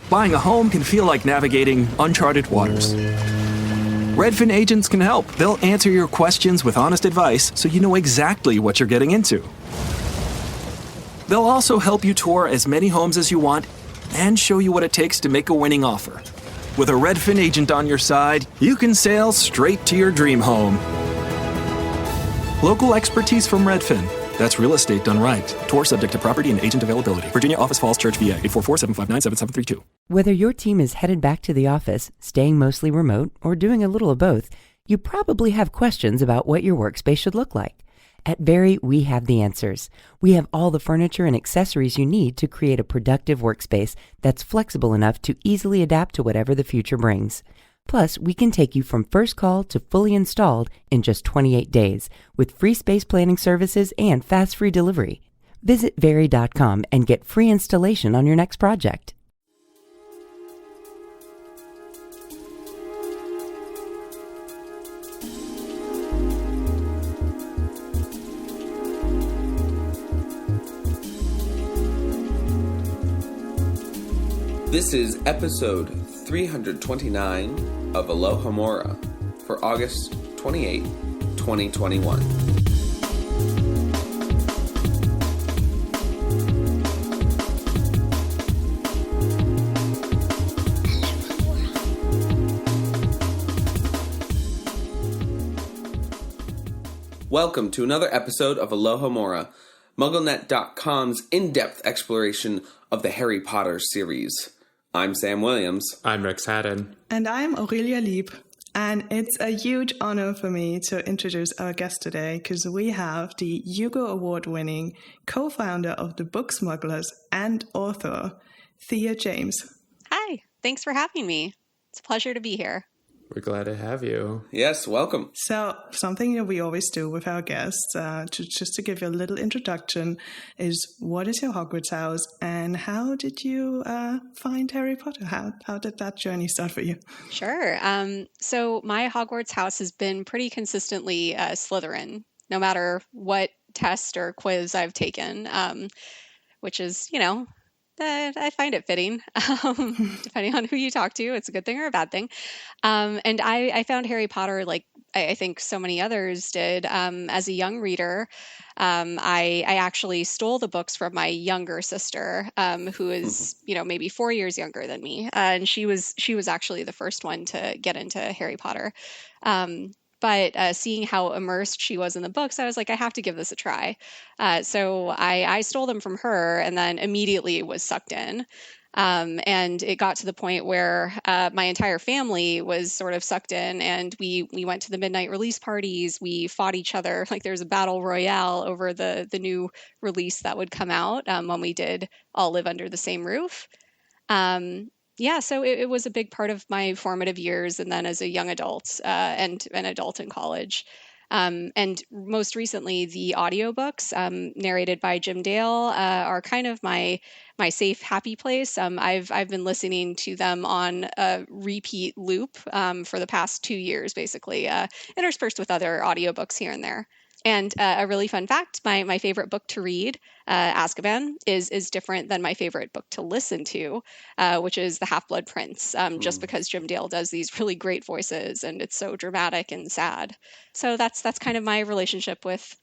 Buying a home can feel like navigating uncharted waters. Redfin agents can help. They'll answer your questions with honest advice so you know exactly what you're getting into. They'll also help you tour as many homes as you want and show you what it takes to make a winning offer. With a Redfin agent on your side, you can sail straight to your dream home. Local expertise from Redfin. That's real estate done right. Tour subject to property and agent availability. Virginia Office Falls Church, VA, 844-759-7732. Whether your team is headed back to the office, staying mostly remote, or doing a little of both, you probably have questions about what your workspace should look like. At Very, we have the answers. We have all the furniture and accessories you need to create a productive workspace that's flexible enough to easily adapt to whatever the future brings. Plus, we can take you from first call to fully installed in just 28 days with free space planning services and fast free delivery. Visit Very.com and get free installation on your next project. This is episode 329 of Aloha Mora for August 28, 2021. Welcome to another episode of Aloha Mora, MuggleNet.com's in-depth exploration of the Harry Potter series. I'm Sam Williams. I'm Rex Haddon. And I'm Aurelia Lieb. And it's a huge honor for me to introduce our guest today because we have the Hugo Award-winning co-founder of the Book Smugglers and author, Thea James. Hi, thanks for having me. It's a pleasure to be here. We're glad to have you. Yes, welcome. So something that we always do with our guests, just to give you a little introduction, is what is your Hogwarts house and how did you find Harry Potter? How did that journey start for you? Sure. So my Hogwarts house has been pretty consistently Slytherin, no matter what test or quiz I've taken, which is, I find it fitting, depending on who you talk to. It's a good thing or a bad thing. And I found Harry Potter, like I think so many others did, as a young reader. I actually stole the books from my younger sister, who is, maybe 4 years younger than me. And she was actually the first one to get into Harry Potter. But seeing how immersed she was in the books, I was like, I have to give this a try. So I stole them from her and then immediately was sucked in. And it got to the point where my entire family was sort of sucked in, and we went to the midnight release parties. We fought each other. Like there's a battle royale over the new release that would come out when we did all live under the same roof. So it was a big part of my formative years, and then as a young adult and an adult in college. And most recently, the audiobooks narrated by Jim Dale are kind of my safe, happy place. I've been listening to them on a repeat loop for the past 2 years, basically, interspersed with other audiobooks here and there. And a really fun fact, my favorite book to read, Azkaban, is different than my favorite book to listen to, which is The Half-Blood Prince, just because Jim Dale does these really great voices and it's so dramatic and sad. So that's kind of my relationship with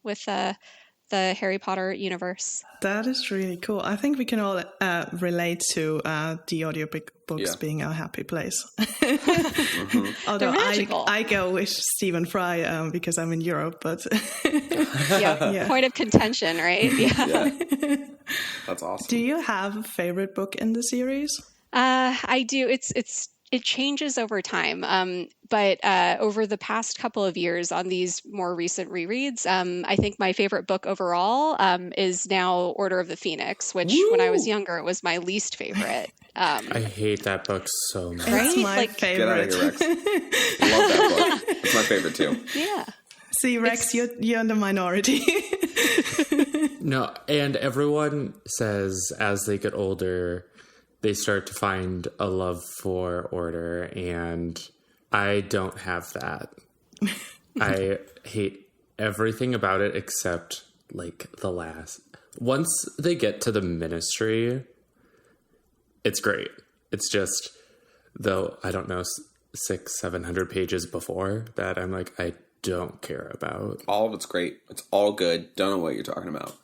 the Harry Potter universe. That is really cool. I think we can all relate to the audiobook books being our happy place. Although I go with Stephen Fry because I'm in Europe, but point of contention, right? Yeah. That's awesome. Do you have a favorite book in the series? I do. It changes over time. But over the past couple of years on these more recent rereads, I think my favorite book overall is now Order of the Phoenix, which when I was younger, it was my least favorite. I hate that book so much. It's my favorite. Get out of here, Rex. I love that book. It's my favorite too. Yeah. See, Rex, you're in the minority. No, and everyone says as they get older, they start to find a love for order, and I don't have that. I hate everything about it except, like, the last. Once they get to the ministry, it's great. It's just, though, I don't know, 600-700 pages before that I'm like, I don't care about. All of it's great. It's all good. Don't know what you're talking about.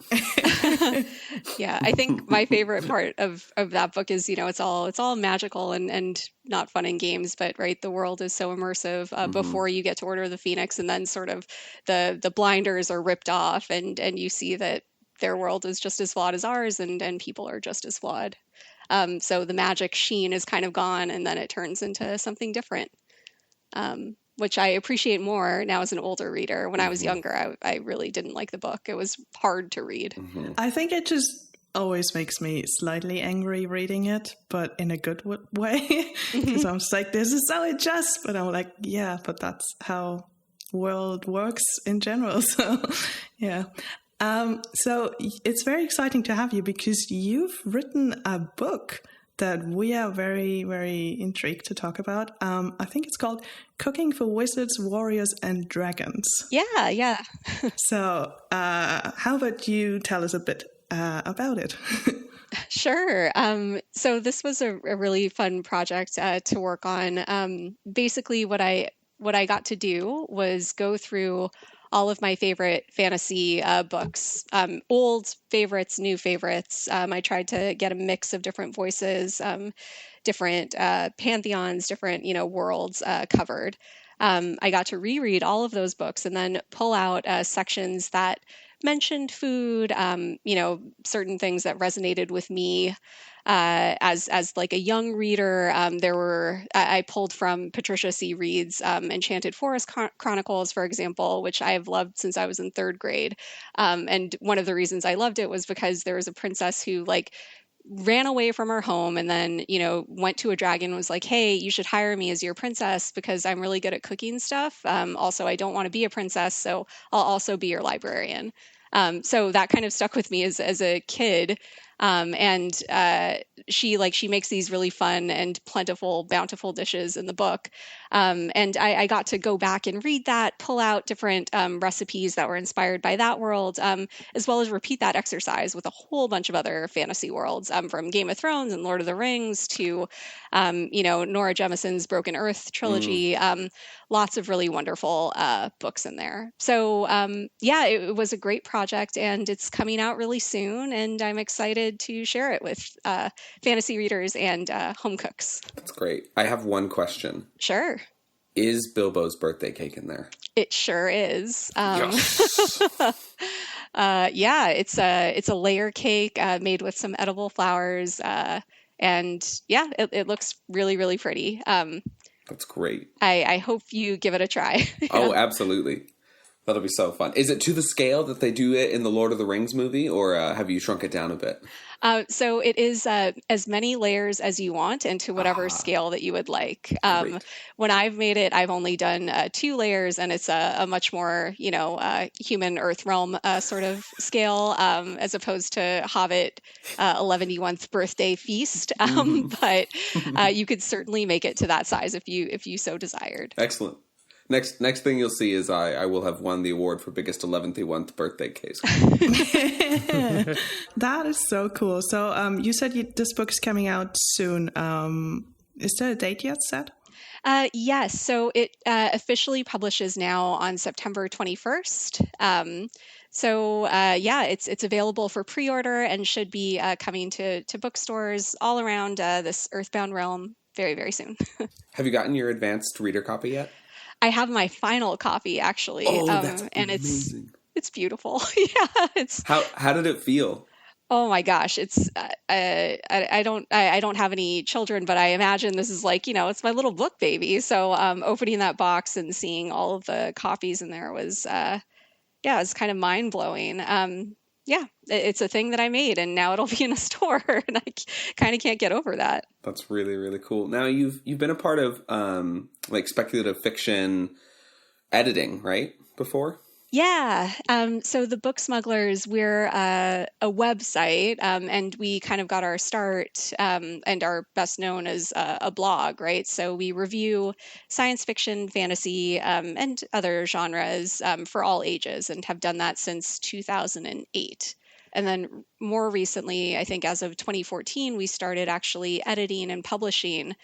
Yeah, I think my favorite part of that book is, it's all magical and not fun in games, but right, the world is so immersive before you get to Order of the Phoenix, and then sort of the blinders are ripped off, and you see that their world is just as flawed as ours, and people are just as flawed. So the magic sheen is kind of gone, and then it turns into something different. Which I appreciate more now as an older reader. When I was younger, I really didn't like the book. It was hard to read. I think it just always makes me slightly angry reading it, but in a good way. Because I'm just like, this is so unjust. But I'm like, yeah, but that's how world works in general. So, yeah. So it's very exciting to have you because you've written a book that we are very, very intrigued to talk about. I think it's called Cooking for Wizards, Warriors, and Dragons. Yeah. So how about you tell us a bit about it? Sure. So this was a really fun project to work on. Basically, what I got to do was go through all of my favorite fantasy books, old favorites, new favorites. I tried to get a mix of different voices, different pantheons, different worlds covered. I got to reread all of those books and then pull out sections that mentioned food, certain things that resonated with me. As like a young reader, I pulled from Patricia C. Reed's Enchanted Forest Chronicles, for example, which I have loved since I was in third grade. And one of the reasons I loved it was because there was a princess who ran away from her home and then, went to a dragon and was like, hey, you should hire me as your princess because I'm really good at cooking stuff. Also, I don't want to be a princess, so I'll also be your librarian. So that kind of stuck with me as a kid. And she makes these really fun and plentiful, bountiful dishes in the book. And I got to go back and read that, pull out different recipes that were inspired by that world, as well as repeat that exercise with a whole bunch of other fantasy worlds, from Game of Thrones and Lord of the Rings to, Nora Jemison's Broken Earth trilogy. Lots of really wonderful books in there. So, it was a great project, and it's coming out really soon, and I'm excited to share it with fantasy readers and home cooks. That's great. I have one question. Sure. Is Bilbo's birthday cake in there? It sure is. Yes. It's a layer cake made with some edible flowers, and it looks really, really pretty. That's great. I hope you give it a try. Oh, absolutely. That'll be so fun. Is it to the scale that they do it in the Lord of the Rings movie, or have you shrunk it down a bit? So it is as many layers as you want and to whatever scale that you would like. When I've made it, I've only done 2 layers, and it's a much more, human Earth realm sort of scale, as opposed to Hobbit 11th birthday feast. But you could certainly make it to that size if you so desired. Excellent. Next thing you'll see is I will have won the award for biggest 11th birthday case. That is so cool. So you said this book is coming out soon. Is there a date yet set? Yes. So it officially publishes now on September 21st. It's available for pre-order and should be coming to bookstores all around this Earthbound realm very, very soon. Have you gotten your advanced reader copy yet? I have my final copy actually. Oh, that's and amazing. It's beautiful. Yeah. It's how did it feel? Oh my gosh, it's I don't have any children, but I imagine this is it's my little book baby. So opening that box and seeing all of the copies in there was it's kind of mind blowing. It's a thing that I made, and now it'll be in a store, and I kind of can't get over that. That's really, really cool. Now you've been a part of speculative fiction editing, right? Before? Yeah. So the Book Smugglers, we're a website, and we kind of got our start and are best known as a blog, right? So we review science fiction, fantasy, and other genres for all ages, and have done that since 2008. And then more recently, I think as of 2014, we started actually editing and publishing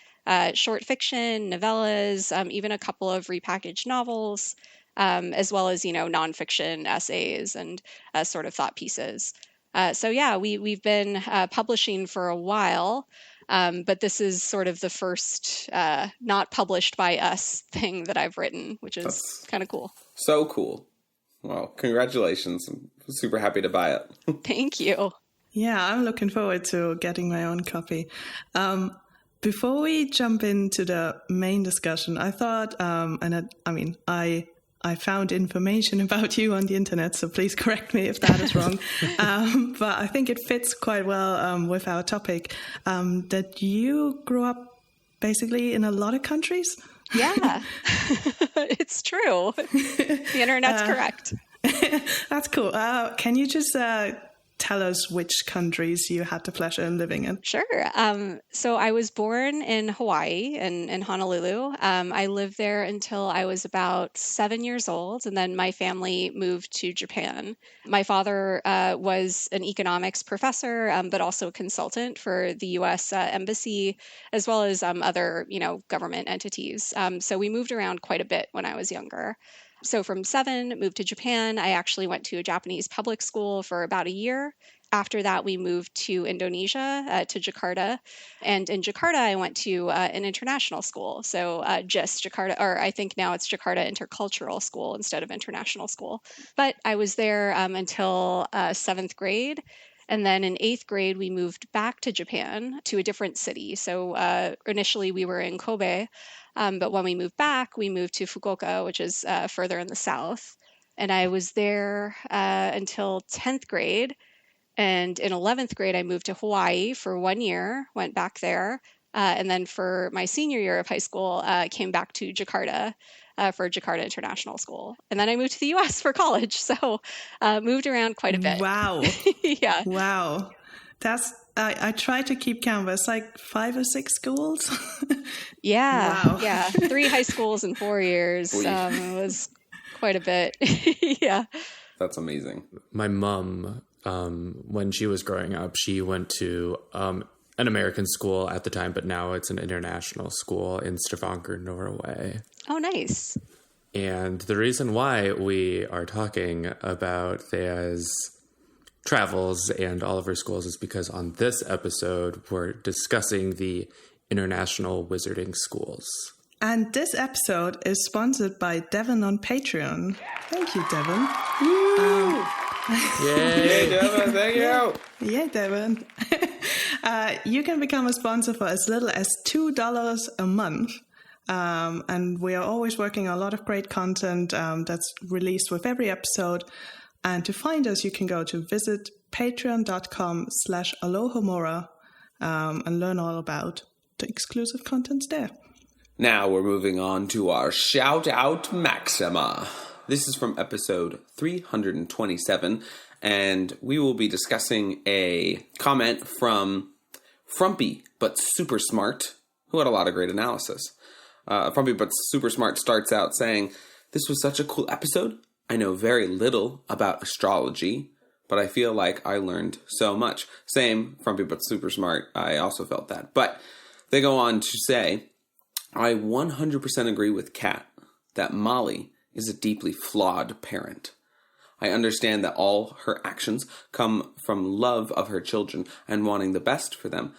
short fiction, novellas, even a couple of repackaged novels, as well as, nonfiction essays and sort of thought pieces. So yeah, we've been publishing for a while, but this is sort of the first not published by us thing that I've written, which is kind of cool. So cool. Well, congratulations. I'm super happy to buy it. Thank you. Yeah, I'm looking forward to getting my own copy. Before we jump into the main discussion, I thought, I found information about you on the internet, so please correct me if that is wrong. But I think it fits quite well with our topic, that you grew up basically in a lot of countries. Yeah, it's true. The internet's correct. That's cool. Can you just tell us which countries you had the pleasure of living in? Sure. So I was born in Hawaii, in Honolulu. I lived there until I was about 7 years old, and then my family moved to Japan. My father was an economics professor, but also a consultant for the U.S. Embassy, as well as other, government entities. So we moved around quite a bit when I was younger. So from 7, moved to Japan. I actually went to a Japanese public school for about a year. After that, we moved to Indonesia, to Jakarta. And in Jakarta, I went to an international school. So just Jakarta, or I think now it's Jakarta Intercultural School instead of international school. But I was there until 7th grade. And then in 8th grade, we moved back to Japan, to a different city. So initially, we were in Kobe. But when we moved back, we moved to Fukuoka, which is further in the south. And I was there until 10th grade. And in 11th grade, I moved to Hawaii for 1 year, went back there. And then for my senior year of high school, came back to Jakarta for Jakarta International School. And then I moved to the U.S. for college. So moved around quite a bit. Wow. Yeah. Wow. I try to keep count, but it's like 5 or 6 schools. Yeah. Wow. Yeah. 3 high schools in 4 years. It was quite a bit. Yeah. That's amazing. My mom, when she was growing up, she went to an American school at the time, but now it's an international school in Stavanger, Norway. Oh, nice. And the reason why we are talking about Thea's travels and all of her schools is because on this episode, we're discussing the international wizarding schools. And this episode is sponsored by Devon on Patreon. Thank you, Devon. Yay, Devon, thank you. Yeah, Devon. You can become a sponsor for as little as $2 a month. And we are always working on a lot of great content that's released with every episode. And to find us, you can go to visit patreon.com/alohomora and learn all about the exclusive contents there. Now we're moving on to our Shout Out Maxima. This is from episode 327, and we will be discussing a comment from Frumpy But Super Smart, who had a lot of great analysis. Frumpy But Super Smart starts out saying, "This was such a cool episode. I know very little about astrology, but I feel like I learned so much." Same, Frumpy But Super Smart. I also felt that. But they go on to say, "I 100% agree with Kat that Molly is a deeply flawed parent. I understand that all her actions come from love of her children and wanting the best for them,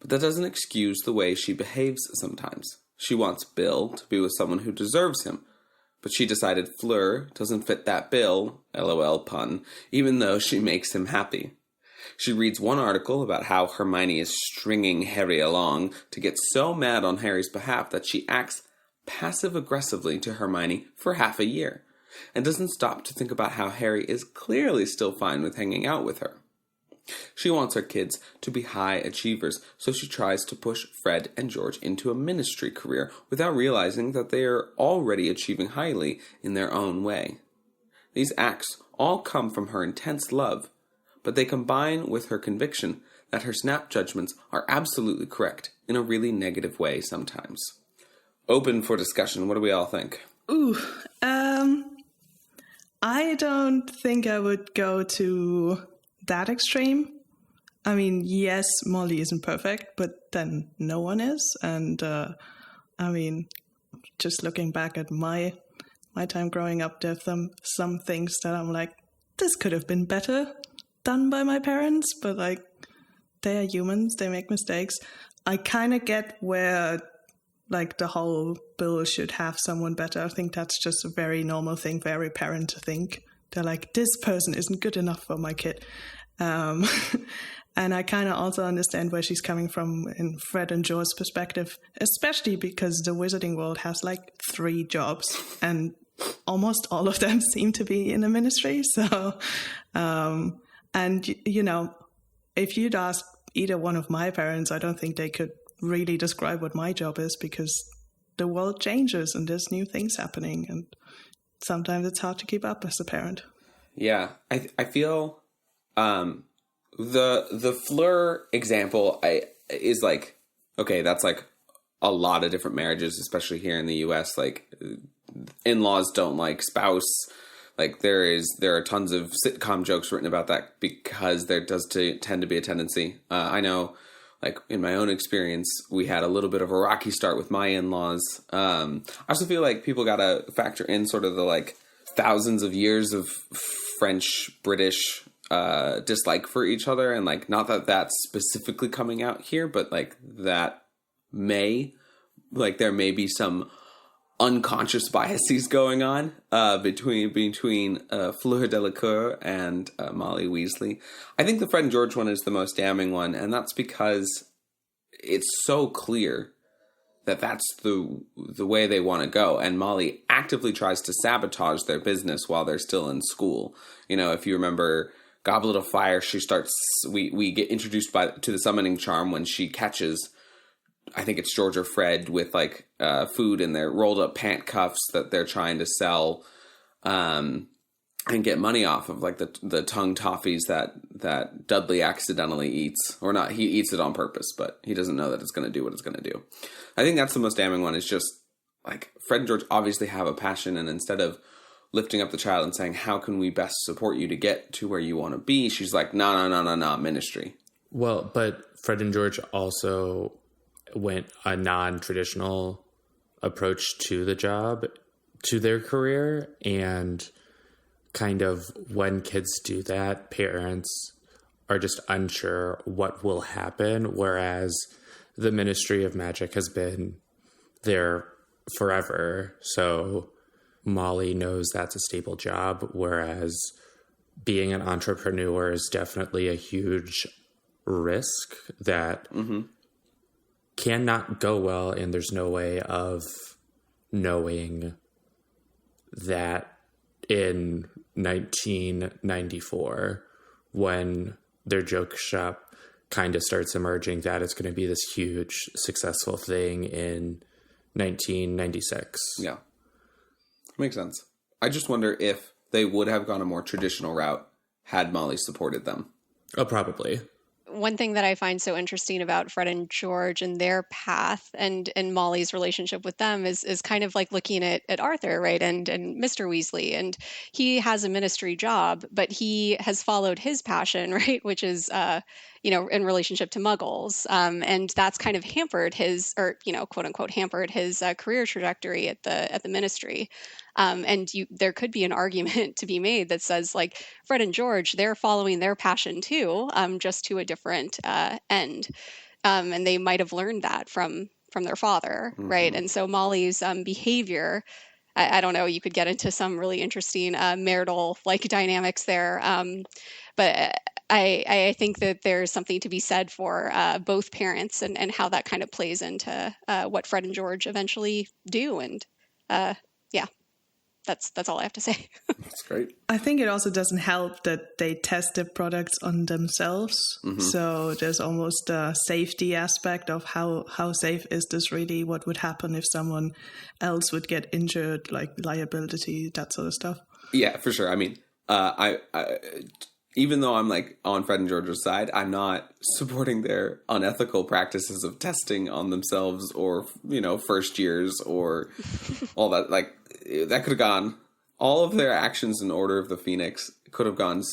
but that doesn't excuse the way she behaves sometimes. She wants Bill to be with someone who deserves him, but she decided Fleur doesn't fit that bill, LOL pun, even though she makes him happy. She reads one article about how Hermione is stringing Harry along to get so mad on Harry's behalf that she acts passive-aggressively to Hermione for half a year, and doesn't stop to think about how Harry is clearly still fine with hanging out with her. She wants her kids to be high achievers, so she tries to push Fred and George into a ministry career without realizing that they are already achieving highly in their own way. These acts all come from her intense love, but they combine with her conviction that her snap judgments are absolutely correct in a really negative way sometimes." Open for discussion. What do we all think? I don't think I would go to that extreme. I mean, yes, Molly isn't perfect, but then no one is. And I mean, just looking back at my time growing up, there's some things that I'm like, this could have been better done by my parents, but like, they are humans, they make mistakes. I kind of get where like the whole Bill should have someone better. I think that's just a very normal thing for every parent to think. They're like, this person isn't good enough for my kid. And I kind of also understand where she's coming from in Fred and George's perspective, especially because the wizarding world has like 3 jobs and almost all of them seem to be in the ministry. So, and you know, if you'd ask either one of my parents, I don't think they could really describe what my job is, because the world changes and there's new things happening. And sometimes it's hard to keep up as a parent. Yeah, I feel the Fleur example is like, okay, that's like a lot of different marriages, especially here in the US. Like, in-laws don't like spouse. Like, there are tons of sitcom jokes written about that because there does tend to be a tendency. I know, like, in my own experience, we had a little bit of a rocky start with my in-laws. I also feel like people got to factor in sort of the, like, thousands of years of French-British dislike for each other. And, like, not that that's specifically coming out here, but, like, that there may be some unconscious biases going on between Fleur Delacour and Molly Weasley. I think the Fred and George one is the most damning one, and that's because it's so clear that that's the way they want to go. And Molly actively tries to sabotage their business while they're still in school. You know, if you remember Goblet of Fire, we get introduced to the summoning charm when she catches, I think it's George or Fred, with like food in their rolled up pant cuffs that they're trying to sell and get money off of, like the tongue toffees that Dudley accidentally eats, or not, he eats it on purpose, but he doesn't know that it's going to do what it's going to do. I think that's the most damning one, is just like Fred and George obviously have a passion, and instead of lifting up the child and saying, how can we best support you to get to where you want to be, she's like, no, ministry. Well, but Fred and George also went a non-traditional approach to the job, to their career, and kind of when kids do that, parents are just unsure what will happen, whereas the Ministry of Magic has been there forever. So Molly knows that's a stable job, whereas being an entrepreneur is definitely a huge risk that cannot go well, and there's no way of knowing that in 1994, when their joke shop kind of starts emerging, that it's going to be this huge successful thing in 1996. Yeah. Makes sense. I just wonder if they would have gone a more traditional route had Molly supported them. Oh, probably. One thing that I find so interesting about Fred and George and their path and Molly's relationship with them is kind of like looking at Arthur, right? And Mr. Weasley. And he has a ministry job, but he has followed his passion, right? Which is, in relationship to Muggles. And that's kind of hampered his, or, quote unquote, hampered his career trajectory at the ministry. And there could be an argument to be made that says, like, Fred and George, they're following their passion too, just to a different end. And they might have learned that from their father, right? And so Molly's behavior, I don't know, you could get into some really interesting marital like dynamics there. But I think that there's something to be said for both parents and how that kind of plays into what Fred and George eventually do. And that's all I have to say. That's great. I think it also doesn't help that they test the products on themselves. So there's almost a safety aspect of how safe is this really? What would happen if someone else would get injured, like liability, that sort of stuff? Yeah, for sure. I mean, I even though I'm like on Fred and George's side, I'm not supporting their unethical practices of testing on themselves or, first years or all that. Like, that could have gone, all of their actions in Order of the Phoenix could have gone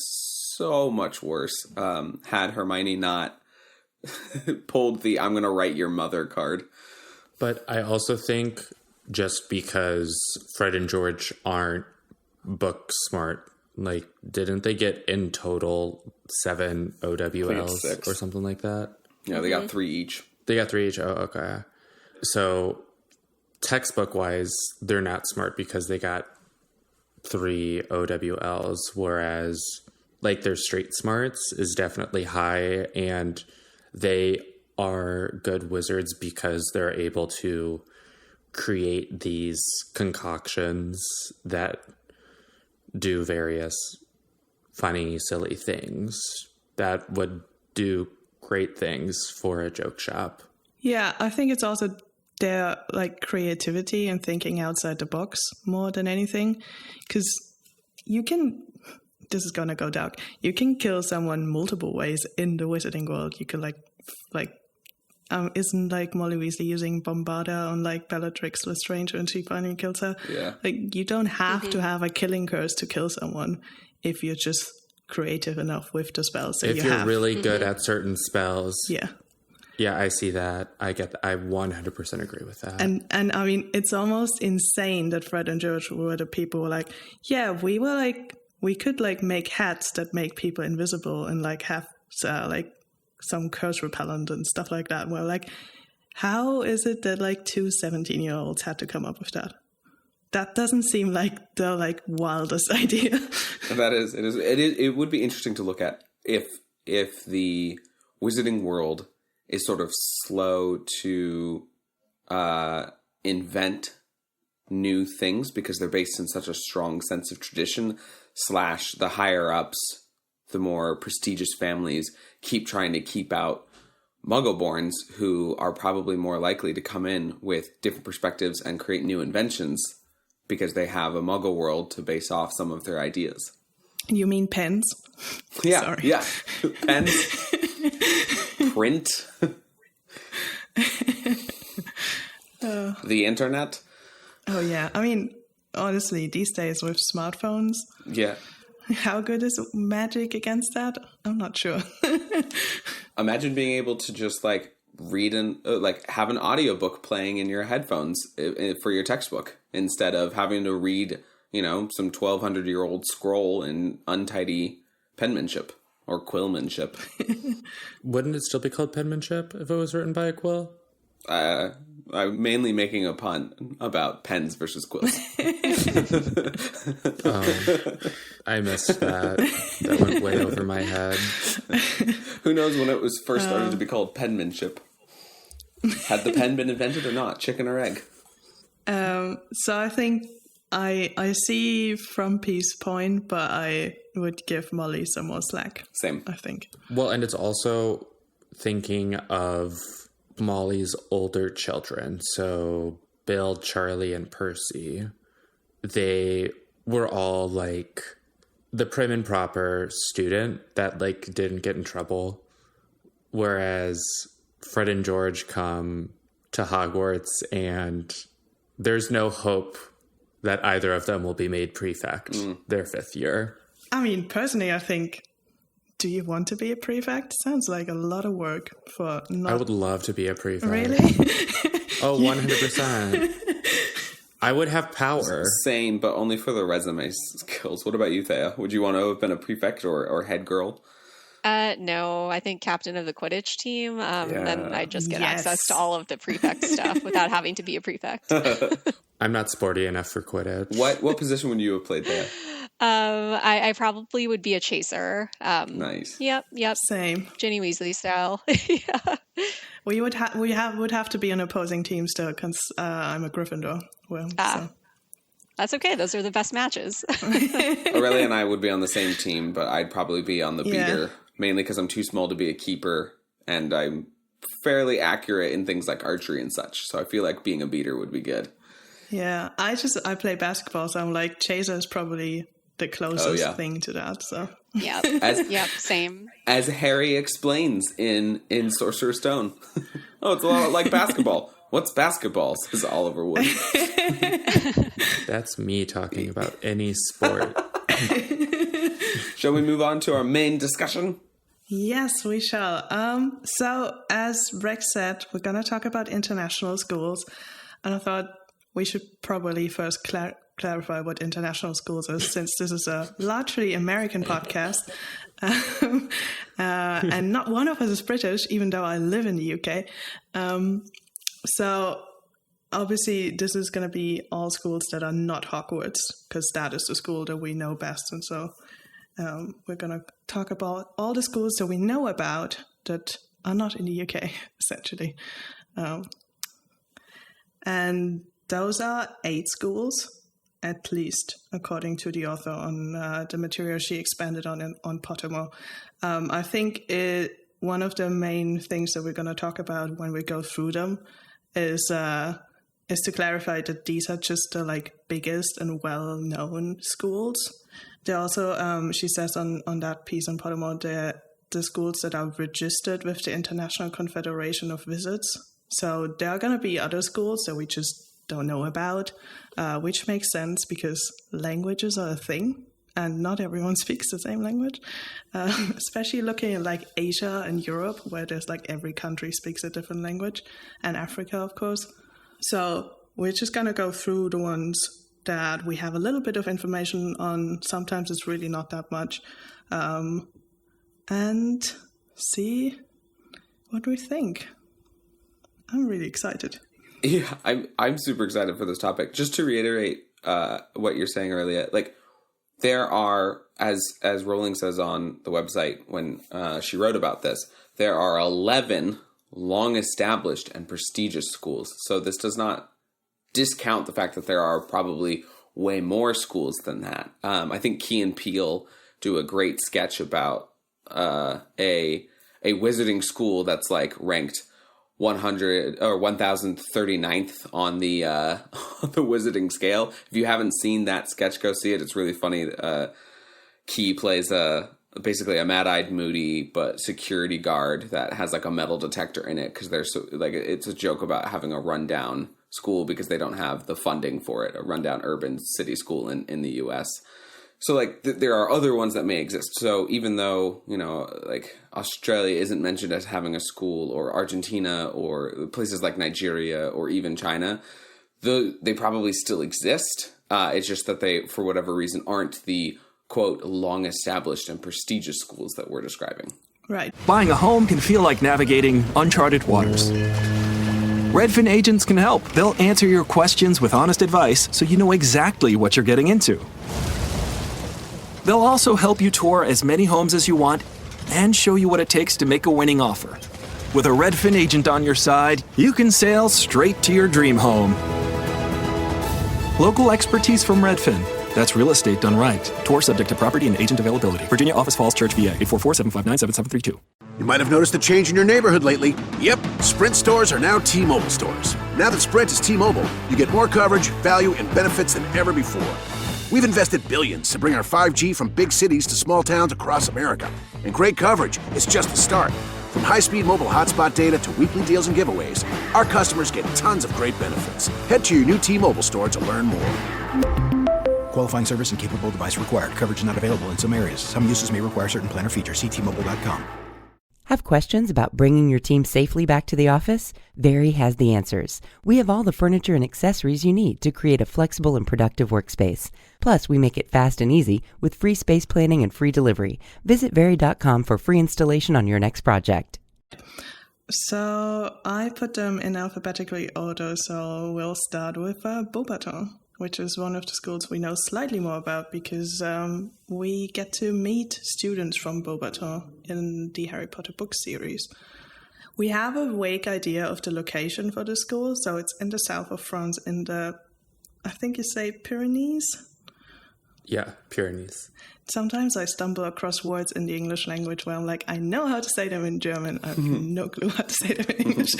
so much worse had Hermione not pulled the "I'm going to write your mother" card. But I also think just because Fred and George aren't book smart, like, didn't they get in total 7 OWLs or something like that? Yeah, they got 3 each. They got 3 each. Oh, okay. So textbook wise, they're not smart because they got 3 OWLs, whereas like their street smarts is definitely high, and they are good wizards because they're able to create these concoctions that do various funny, silly things that would do great things for a joke shop. Yeah, I think it's also their like creativity and thinking outside the box more than anything, because you can. This is gonna go dark. You can kill someone multiple ways in the wizarding world. You could isn't like Molly Weasley using Bombarda on like Bellatrix Lestrange and she finally kills her? Yeah. Like you don't have to have a killing curse to kill someone if you're just creative enough with the spells. So if you're really good at certain spells. Yeah. Yeah, I see that. I 100% agree with that. And I mean, it's almost insane that Fred and George were the people who were like, yeah, we could like make hats that make people invisible and like have like some curse repellent and stuff like that. We're like, how is it that like 2 17-year-olds had to come up with that? That doesn't seem like the like wildest idea. It would be interesting to look at if the wizarding world is sort of slow to invent new things because they're based in such a strong sense of tradition / the higher ups, the more prestigious families keep trying to keep out Muggleborns who are probably more likely to come in with different perspectives and create new inventions because they have a Muggle world to base off some of their ideas. You mean pens? Yeah, Sorry. yeah. Pens. Print. The internet. Oh, yeah. I mean, honestly, these days with smartphones, yeah, how good is magic against that? I'm not sure. Imagine being able to just like read have an audiobook playing in your headphones for your textbook instead of having to read, some 1200-year-old scroll in untidy penmanship or quillmanship. Wouldn't it still be called penmanship if it was written by a quill? I'm mainly making a pun about pens versus quills. I missed that. That went way over my head. Who knows when it was first started to be called penmanship? Had the pen been invented or not? Chicken or egg? So I think I see Frumpy's point, but I would give Molly some more slack. Same. I think. Well, and it's also thinking of Molly's older children. So Bill, Charlie, and Percy. They were all like the prim and proper student that like didn't get in trouble. Whereas Fred and George come to Hogwarts and there's no hope that either of them will be made prefect their 5th year. I mean, personally, I think, do you want to be a prefect? Sounds like a lot of work for not... I would love to be a prefect. Really? Oh, 100%. I would have power. Same, but only for the resume skills. What about you, Thea? Would you want to have been a prefect or head girl? No, I think captain of the Quidditch team. Then I just get Yes. access to all of the prefect stuff without having to be a prefect. I'm not sporty enough for Quidditch. What position would you have played, Thea? I probably would be a chaser. Nice. Yep. Same. Ginny Weasley style. Yeah. Well, we would have to be on opposing teams still, because I'm a Gryffindor. Well, so. That's okay. Those are the best matches. Aurelia and I would be on the same team, but I'd probably be on the beater, mainly because I'm too small to be a keeper, and I'm fairly accurate in things like archery and such. So I feel like being a beater would be good. Yeah, I play basketball, so I'm like, chaser is probably the closest thing to that. So Yep, same. As Harry explains in Sorcerer's Stone. Oh, it's a lot like basketball. What's basketball? Says Oliver Wood. That's me talking about any sport. Shall we move on to our main discussion? Yes, we shall. So, as Rex said, we're going to talk about international schools. And I thought we should probably first clarify what international schools is, since this is a largely American podcast. And not one of us is British, even though I live in the UK. So obviously this is going to be all schools that are not Hogwarts, because that is the school that we know best. And so we're going to talk about all the schools that we know about that are not in the UK, essentially. And those are 8 schools, at least, according to the author on the material she expanded on Pottermore. I think one of the main things that we're going to talk about when we go through them is to clarify that these are just the biggest and well-known schools. They also, she says on that piece on Pottermore, the schools that are registered with the International Confederation of Wizards. So there are going to be other schools that we just don't know about, which makes sense because languages are a thing and not everyone speaks the same language, especially looking at Asia and Europe, where there's every country speaks a different language, and Africa, of course. So we're just going to go through the ones that we have a little bit of information on. Sometimes it's really not that much, and see what we think. I'm really excited. Yeah, I'm super excited for this topic. Just to reiterate what you're saying earlier, there are, as Rowling says on the website when she wrote about this, there are 11 long-established and prestigious schools. So this does not discount the fact that there are probably way more schools than that. I think Key and Peele do a great sketch about a wizarding school that's ranked 100 or 1039th on the wizarding scale. If you haven't seen that sketch, go see it. It's really funny. Key plays basically a mad-eyed Moody but security guard that has a metal detector in it, because they're so it's a joke about having a rundown school because they don't have the funding for it, a rundown urban city school in the US. So there are other ones that may exist. So even though, Australia isn't mentioned as having a school, or Argentina, or places like Nigeria, or even China, they probably still exist. It's just that they, for whatever reason, aren't the, quote, long-established and prestigious schools that we're describing. Right. Buying a home can feel like navigating uncharted waters. Redfin agents can help. They'll answer your questions with honest advice so you know exactly what you're getting into. They'll also help you tour as many homes as you want and show you what it takes to make a winning offer. With a Redfin agent on your side, you can sail straight to your dream home. Local expertise from Redfin. That's real estate done right. Tour subject to property and agent availability. Virginia Office Falls Church, VA, 844-759-7732. You might have noticed a change in your neighborhood lately. Yep, Sprint stores are now T-Mobile stores. Now that Sprint is T-Mobile, you get more coverage, value, and benefits than ever before. We've invested billions to bring our 5G from big cities to small towns across America. And great coverage is just the start. From high-speed mobile hotspot data to weekly deals and giveaways, our customers get tons of great benefits. Head to your new T-Mobile store to learn more. Qualifying service and capable device required. Coverage not available in some areas. Some uses may require certain plan or features. See T-Mobile.com. Have questions about bringing your team safely back to the office? Very has the answers. We have all the furniture and accessories you need to create a flexible and productive workspace. Plus, we make it fast and easy with free space planning and free delivery. Visit Very.com for free installation on your next project. So I put them in alphabetically order, so we'll start with Beauxbaton, which is one of the schools we know slightly more about because we get to meet students from Beauxbaton in the Harry Potter book series. We have a vague idea of the location for the school, so it's in the south of France in the, I think you say Pyrenees? Yeah, Pyrenees. Sometimes I stumble across words in the English language where I'm like, I know how to say them in German. I have no clue how to say them in English.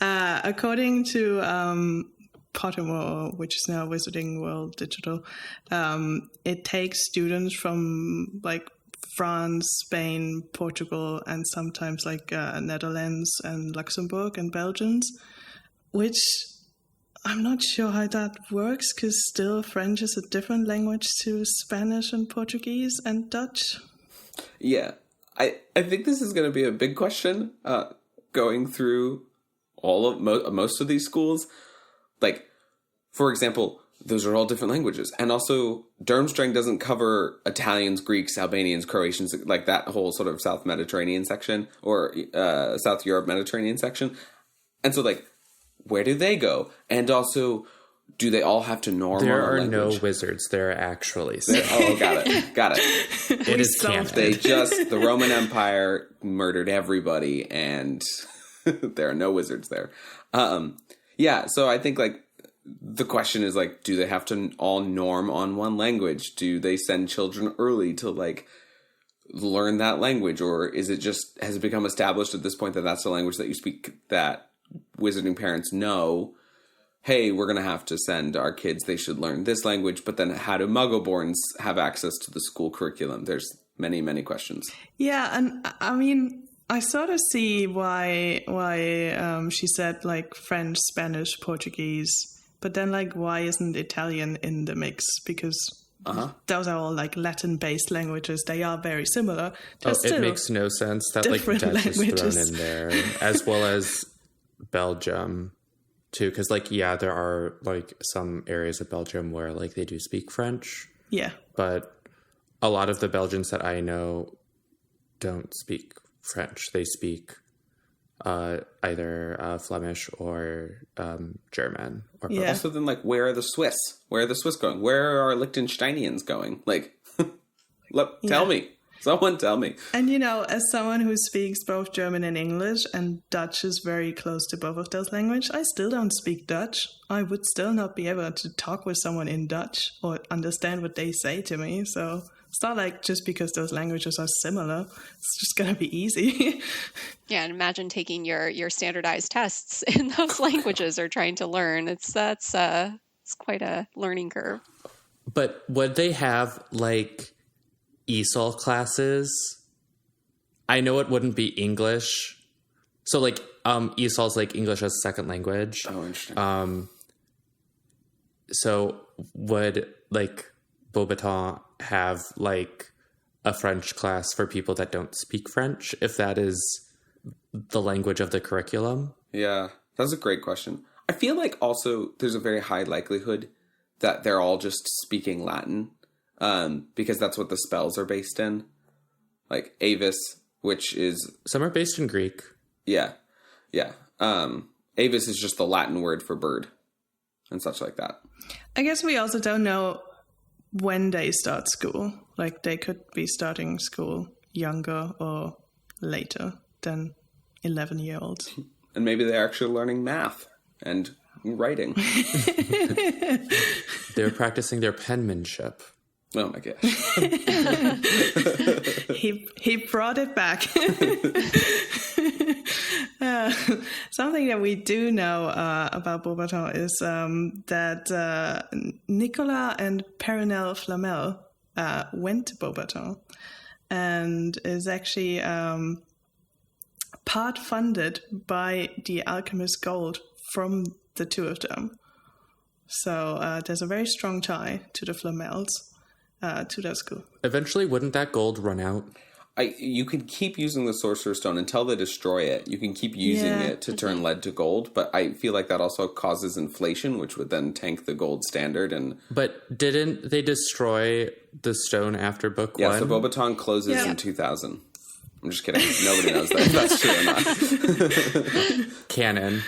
According to Pottermore, which is now Wizarding World Digital, it takes students from France, Spain, Portugal, and sometimes Netherlands and Luxembourg and Belgians, which I'm not sure how that works, because still French is a different language to Spanish and Portuguese and Dutch. Yeah. I think this is going to be a big question going through all of most of these schools. Like, for example, those are all different languages. And also, Durmstrang doesn't cover Italians, Greeks, Albanians, Croatians, like that whole sort of South Mediterranean section, or South Europe Mediterranean section. And so, like, where do they go? And also, do they all have to norm There our are language? no wizards. There are actually Got it. It is canon. The Roman Empire murdered everybody, and there are no wizards there. Yeah, so I think, like, the question is, like, do they have to all norm on one language? Do they send children early to, like, learn that language? Or is it just, has it become established at this point that that's the language that you speak, that wizarding parents know, hey, we're going to have to send our kids, they should learn this language, but then how do Muggleborns have access to the school curriculum? There's many, many questions. Yeah, and I mean, I sort of see why she said, like, French, Spanish, Portuguese, but then, like, why isn't Italian in the mix? Because those are all, like, Latin-based languages. They are very similar. It makes no sense that, like, Dutch languages is thrown in there, as well as Belgium, too. Because, like, yeah, there are, like, some areas of Belgium where, like, they do speak French. Yeah. But a lot of the Belgians that I know don't speak French. They speak either Flemish or German. Or both. Yeah. Also, then, like, where are the Swiss? Where are the Swiss going? Where are Liechtensteinians going? Like, tell me. Someone tell me. And, you know, as someone who speaks both German and English, and Dutch is very close to both of those languages, I still don't speak Dutch. I would still not be able to talk with someone in Dutch or understand what they say to me. So it's not like just because those languages are similar, it's just going to be easy. Yeah, and imagine taking your standardized tests in those languages or trying to learn. It's quite a learning curve. But would they have, like, ESOL classes? I know it wouldn't be English. So, like, ESOL's, like, English as a second language. Oh, interesting. So would, like, Beauxbatons have, like, a French class for people that don't speak French, if that is the language of the curriculum? Yeah, that's a great question. I feel like also there's a very high likelihood that they're all just speaking Latin, because that's what the spells are based in. Like Avis, which is... Some are based in Greek. Yeah. Avis is just the Latin word for bird and such like that. I guess we also don't know when they start school. Like, they could be starting school younger or later than 11-year-olds. And maybe they're actually learning math and writing. They're practicing their penmanship. Oh my gosh. He brought it back. Something that we do know about Beauxbatons is that Nicolas and Perinel Flamel went to Beauxbatons and is actually part funded by the Alchemist Gold from the two of them. So there's a very strong tie to the Flamels, to that school. Eventually, wouldn't that gold run out? You can keep using the Sorcerer's Stone until they destroy it. You can keep using it to turn lead to gold, but I feel like that also causes inflation, which would then tank the gold standard. But didn't they destroy the stone after book one? Yeah, so Beauxbatons closes in 2000. I'm just kidding. Nobody knows that if that's true or not. Canon.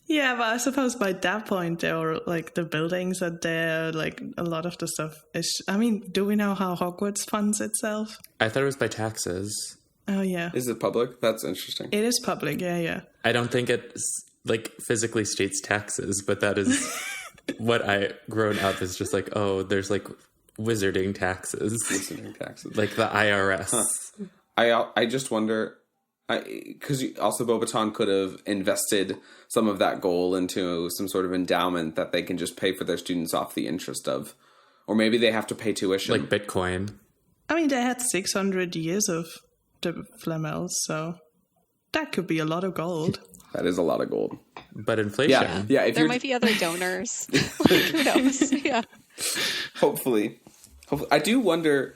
Yeah, but I suppose by that point, there were, like, the buildings are there, like, a lot of the stuff is... I mean, do we know how Hogwarts funds itself? I thought it was by taxes. Oh, yeah. Is it public? That's interesting. It is public, yeah. I don't think it, like, physically states taxes, but that is what I grown up is just like, oh, there's, like, wizarding taxes. Wizarding taxes. Like the IRS. Huh. I just wonder... Because also Beauxbatons could have invested some of that gold into some sort of endowment that they can just pay for their students off the interest of. Or maybe they have to pay tuition. Like Bitcoin. I mean, they had 600 years of the Flamels, so that could be a lot of gold. That is a lot of gold. but inflation. Yeah. If There might be other donors. Who knows? Yeah. Hopefully. I do wonder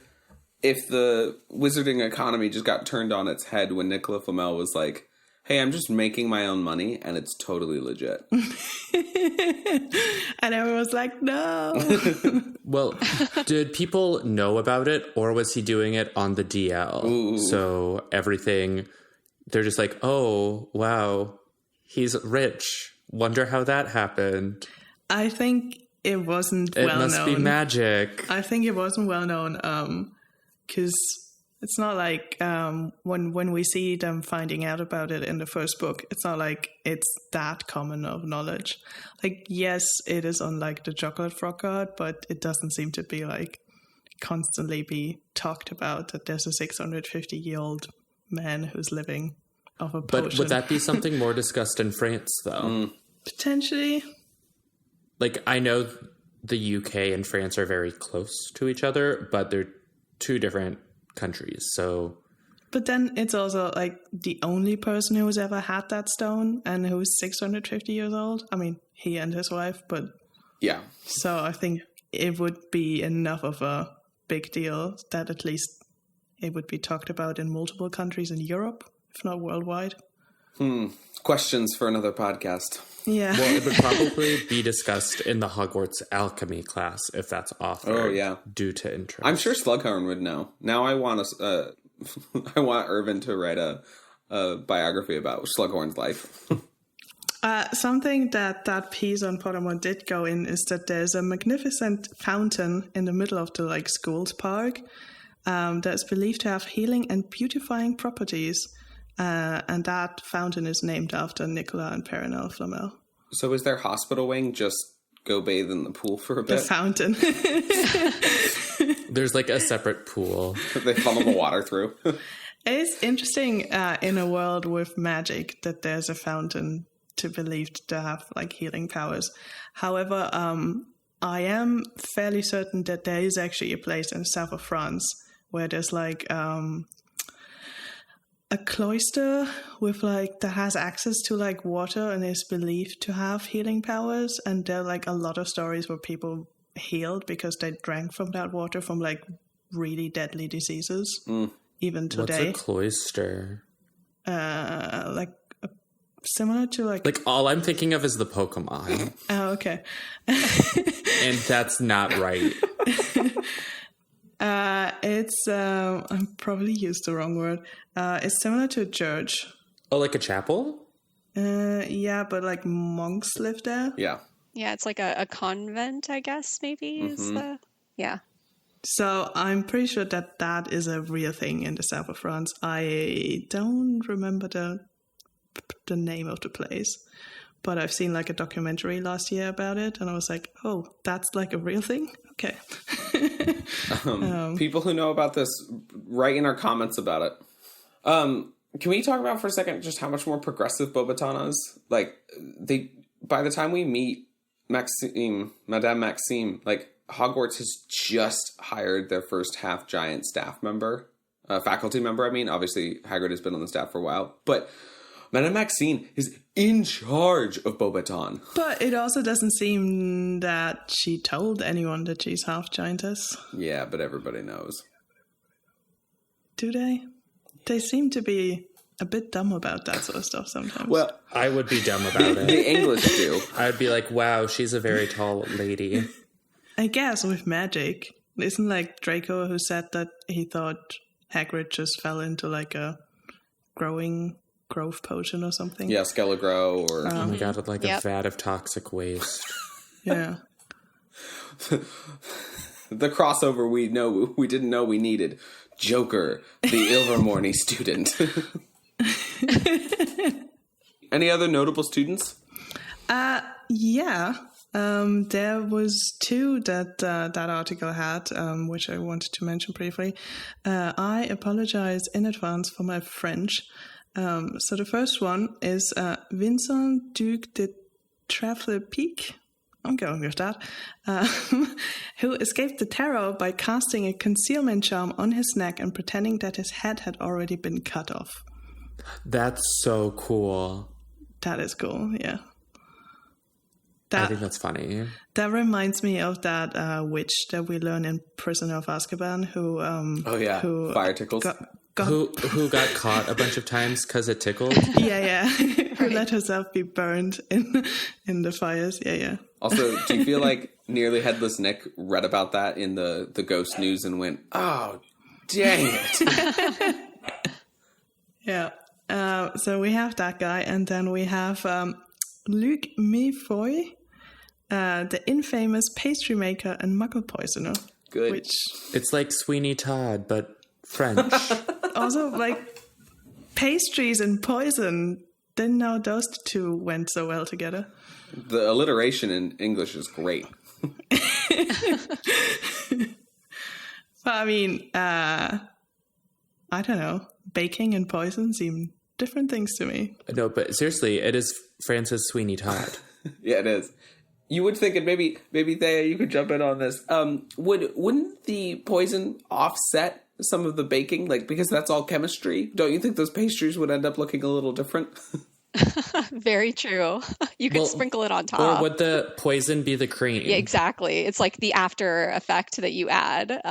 if the wizarding economy just got turned on its head when Nicola Flamel was like, hey, I'm just making my own money, and it's totally legit. And everyone was like, no. Well, did people know about it, or was he doing it on the DL? Ooh. So everything, they're just like, oh, wow, he's rich. Wonder how that happened. I think it wasn't well known. It must be magic. I think it wasn't well known because it's not like when we see them finding out about it in the first book, it's not like it's that common of knowledge. Like, yes, it is on like the chocolate frog card, but it doesn't seem to be like constantly be talked about that there's a 650-year-old man who's living off a potion. But would that be something more discussed in France, though? Potentially. Like, I know the UK and France are very close to each other, but they're two different countries, so... But then it's also, like, the only person who's ever had that stone and who's 650 years old. I mean, he and his wife, but... Yeah. So I think it would be enough of a big deal that at least it would be talked about in multiple countries in Europe, if not worldwide. Questions for another podcast. Yeah. Well, it would probably be discussed in the Hogwarts alchemy class if that's offered. Oh, yeah. Due to interest. I'm sure Slughorn would know. Now I want I want Irvin to write a biography about Slughorn's life. Something that piece on Pottermore did go in is that there's a magnificent fountain in the middle of the like school's park that's believed to have healing and beautifying properties. And that fountain is named after Nicola and Perenelle Flamel. So is their hospital wing just go bathe in the pool for a bit? The fountain. There's like a separate pool. They funnel the water through. It's interesting in a world with magic that there's a fountain believed to have like healing powers. However, I am fairly certain that there is actually a place in the south of France where there's like... a cloister with like that has access to like water and is believed to have healing powers, and there are like a lot of stories where people healed because they drank from that water from like really deadly diseases. Even today. What's a cloister? Like similar to like all I'm thinking of is the Pokemon. Oh, okay. And that's not right. It's I probably used the wrong word. It's similar to a church. Oh, like a chapel? Yeah, but like monks live there. Yeah. Yeah, it's like a convent, I guess, maybe. Is yeah. So I'm pretty sure that is a real thing in the south of France. I don't remember the name of the place, but I've seen like a documentary last year about it, and I was like, oh, that's like a real thing? Okay. People who know about this, write in our comments about it. Can we talk about for a second just how much more progressive Beauxbatons is? Like, by the time we meet Madame Maxime, like, Hogwarts has just hired their first half-giant staff member. Faculty member, I mean. Obviously, Hagrid has been on the staff for a while. But Madame Maxime is in charge of Beauxbaton. But it also doesn't seem that she told anyone that she's half-giantess. Yeah, but everybody knows. Do they? They seem to be a bit dumb about that sort of stuff sometimes. Well, I would be dumb about it. The English do. I'd be like, wow, she's a very tall lady. I guess with magic, isn't like Draco who said that he thought Hagrid just fell into like a growth potion or something? Yeah, Skelegrow or... Oh my god, with like a vat of toxic waste. Yeah. The crossover we didn't know we needed. Joker, the Ilvermorny student. Any other notable students? Yeah. There was two that article had, which I wanted to mention briefly. I apologize in advance for my French. So the first one is Vincent Duc de Trèfle-Pique. I'm going with that. Who escaped the terror by casting a concealment charm on his neck and pretending that his head had already been cut off. That's so cool. That is cool, yeah. I think that's funny. That reminds me of that witch that we learn in Prisoner of Azkaban, who who fire tickles. Who got caught a bunch of times because it tickled. Who let herself be burned in the fires. Also, do you feel like Nearly Headless Nick read about that in the Ghost News and went, oh, dang it. So we have that guy, and then we have Luc Mefoy, the infamous pastry maker and muggle poisoner. Good. It's like Sweeney Todd, but French. Also, like, pastries and poison, didn't know those two went so well together. The alliteration in English is great. But I mean, I don't know. Baking and poison seem different things to me. No, but seriously, it is Francis Sweeney Todd. Yeah, it is. You would think, and maybe Thea, you could jump in on this. Wouldn't the poison offset some of the baking? Like, because that's all chemistry. Don't you think those pastries would end up looking a little different? Very true. You could sprinkle it on top. Or would the poison be the cream? Yeah, exactly. It's like the after effect that you add.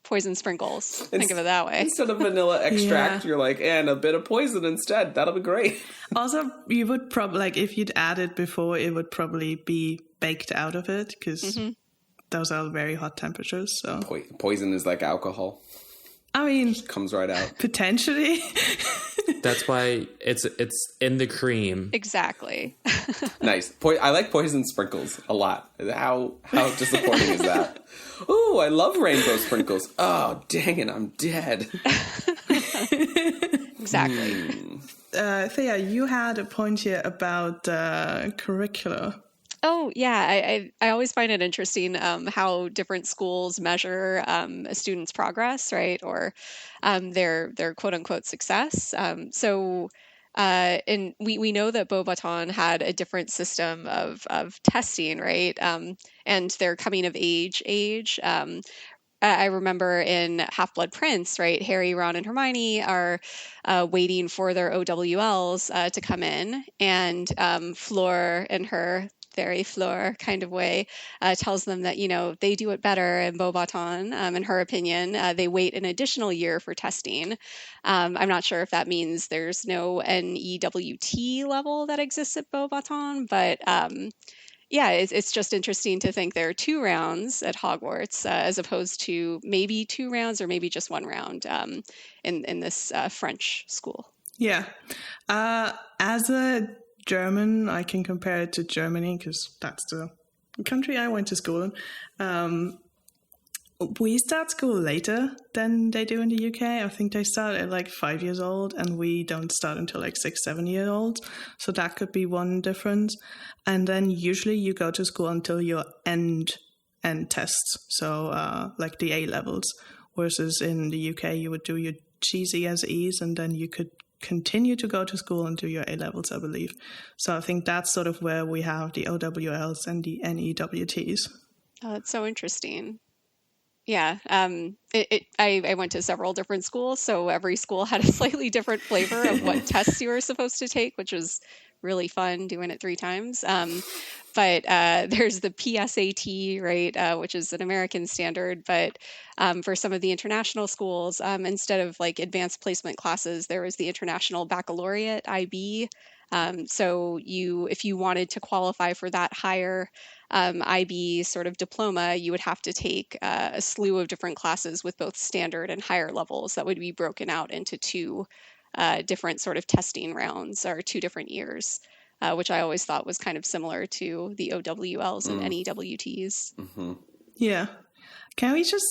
Poison sprinkles. Think of it that way. Instead of vanilla extract, you're like, and a bit of poison instead. That'll be great. Also, you would probably, like, if you'd added before, it would probably be baked out of it, because those are very hot temperatures. So poison is like alcohol. I mean, just comes right out. Potentially. That's why it's in the cream. Exactly. Nice. I like poison sprinkles a lot. How disappointing is that? Ooh, I love rainbow sprinkles. Oh, dang it, I'm dead. Exactly. Thea, you had a point here about curricula. Oh, yeah. I always find it interesting how different schools measure a student's progress, right? Or their quote unquote success. And we know that Beauxbaton had a different system of testing, right? And their coming of age. I remember in Half-Blood Prince, right? Harry, Ron, and Hermione are waiting for their OWLs to come in, and Fleur, in her very Fleur kind of way, tells them that, they do it better in Beauxbaton, in her opinion. They wait an additional year for testing. I'm not sure if that means there's no NEWT level that exists at Beauxbaton, but it's just interesting to think there are 2 rounds at Hogwarts as opposed to maybe 2 rounds or maybe just 1 round in this French school. Yeah. As a German, I can compare it to Germany because that's the country I went to school in. We start school later than they do in the UK. I think they start at like 5 years old, and we don't start until like 6-7 years old. So that could be one difference. And then usually you go to school until your end tests, so like the A levels. Versus in the UK, you would do your GCSEs, and then you could continue to go to school and do your A levels, I believe. So I think that's sort of where we have the OWLs and the NEWTs. Oh, that's so interesting. Yeah, I went to several different schools, so every school had a slightly different flavor of what tests you were supposed to take, which was really fun doing it 3 times. But there's the PSAT, right, which is an American standard. But for some of the international schools, instead of like advanced placement classes, there was the International Baccalaureate, IB. So if you wanted to qualify for that higher IB sort of diploma, you would have to take a slew of different classes with both standard and higher levels that would be broken out into 2 different sort of testing rounds or 2 different years, which I always thought was kind of similar to the OWLs and NEWTs. Mm-hmm. Yeah. Can we just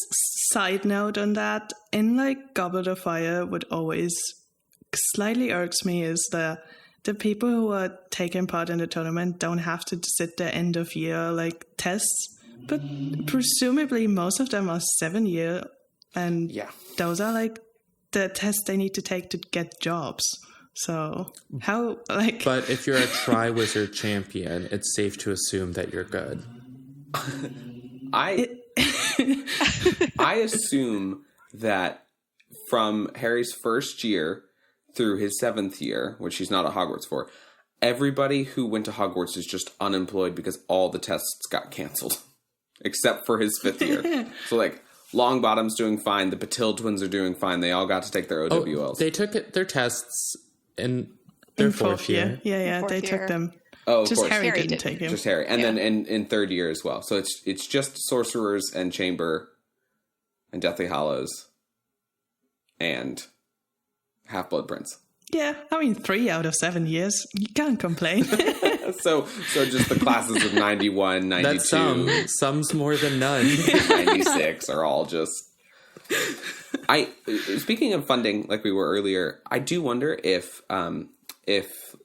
side note on that? In like Goblet of Fire, what always slightly irks me is the people who are taking part in the tournament don't have to sit their end of year like tests, but presumably most of them are 7 year, and those are like the tests they need to take to get jobs. So how like? But if you're a Triwizard champion, it's safe to assume that you're good. I assume that from Harry's first year through his 7th year, which he's not at Hogwarts for, everybody who went to Hogwarts is just unemployed because all the tests got canceled, except for his 5th year. So, like, Longbottom's doing fine. The Patil twins are doing fine. They all got to take their OWLs. They took their tests in their fourth year. Yeah, Fourth they year. took them. Oh, of Just course. Harry didn't take him. Just Harry. And then in 3rd year as well. So it's just Sorcerers and Chamber and Deathly Hallows and Half-Blood Prince. Yeah, I mean, 3 out of 7 years. You can't complain. So just the classes of 91, 92, That's some's more than none. 96 are all just... Speaking of funding, like we were earlier, I do wonder if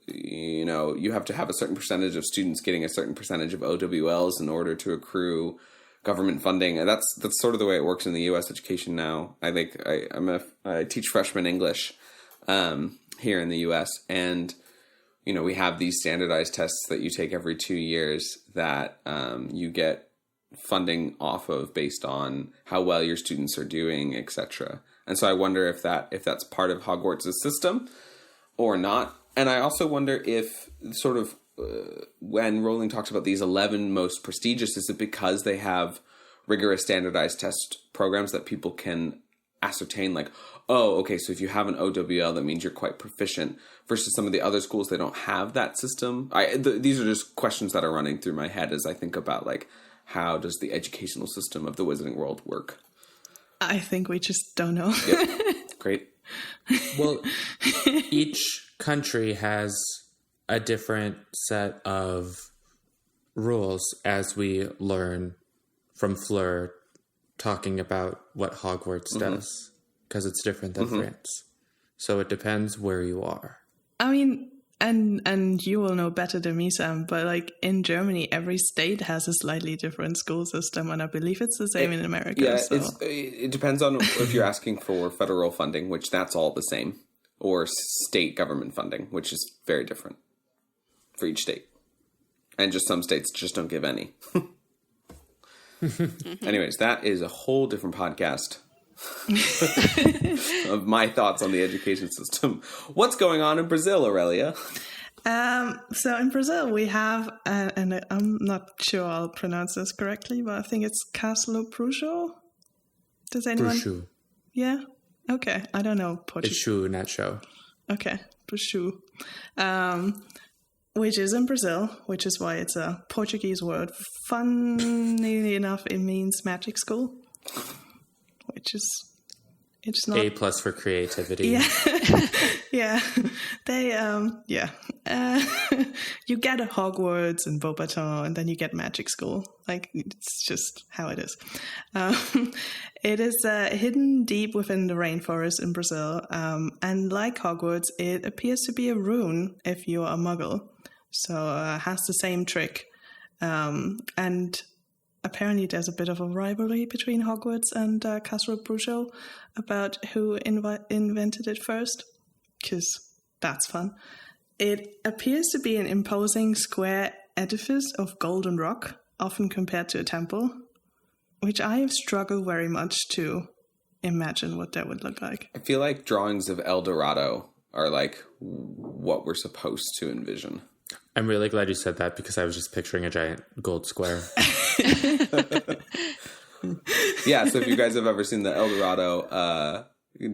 you know, you have to have a certain percentage of students getting a certain percentage of OWLs in order to accrue government funding. And that's sort of the way it works in the U.S. education now. I teach freshman English here in the U.S. and you know, we have these standardized tests that you take every 2 years that you get funding off of based on how well your students are doing, etc. And so I wonder if that's part of Hogwarts' system or not. And I also wonder if sort of when Rowling talks about these 11 most prestigious, is it because they have rigorous standardized test programs that people can ascertain, like, oh, okay, so if you have an OWL, that means you're quite proficient, versus some of the other schools, they don't have that system. These are just questions that are running through my head as I think about, like, how does the educational system of the Wizarding World work? I think we just don't know. Yep. Great. Well, each country has a different set of rules, as we learn from Fleur talking about what Hogwarts does, because it's different than France. So it depends where you are. I mean, and you will know better than me, Sam, but like in Germany, every state has a slightly different school system, and I believe it's the same in America. Yeah, so. it depends on if you're asking for federal funding, which that's all the same, or state government funding, which is very different for each state. And just some states just don't give any. Anyways, that is a whole different podcast of my thoughts on the education system. What's going on in Brazil, Aurelia? So in Brazil, we have, and I'm not sure I'll pronounce this correctly, but I think it's Castelo Bruxo. Does anyone? Bruxo. Yeah? Okay. I don't know Portuguese. It's shoe, not show. Okay. Bruxo. Which is in Brazil, which is why it's a Portuguese word. Funnily enough, it means magic school, which is, it's not... A+ for creativity. Yeah. Yeah. They, yeah. You get a Hogwarts and Beauxbaton, and then you get magic school. Like, it's just how it is. It is hidden deep within the rainforest in Brazil. And like Hogwarts, it appears to be a rune if you're a muggle. So it has the same trick. And apparently there's a bit of a rivalry between Hogwarts and Castelo Bruxo about who invented it first, because that's fun. It appears to be an imposing square edifice of golden rock, often compared to a temple, which I have struggled very much to imagine what that would look like. I feel like drawings of El Dorado are like what we're supposed to envision. I'm really glad you said that, because I was just picturing a giant gold square. Yeah, so if you guys have ever seen the El Dorado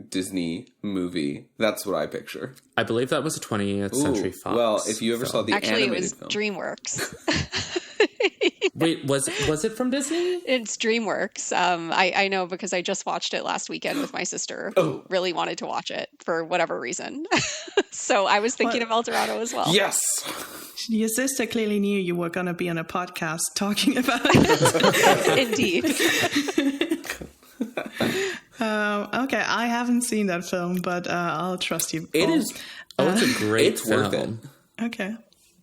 Disney movie, that's what I picture. I believe that was a 20th Century Fox. Well, if you ever saw the Actually, it animated was film. DreamWorks. Wait, was it from Disney? It's DreamWorks. I know because I just watched it last weekend with my sister, who really wanted to watch it for whatever reason. So I was thinking of El Dorado as well. Yes! Your sister clearly knew you were going to be on a podcast talking about it. Indeed. Okay, I haven't seen that film, but I'll trust you. It is. Oh, it's a great It's worth film. it. Okay.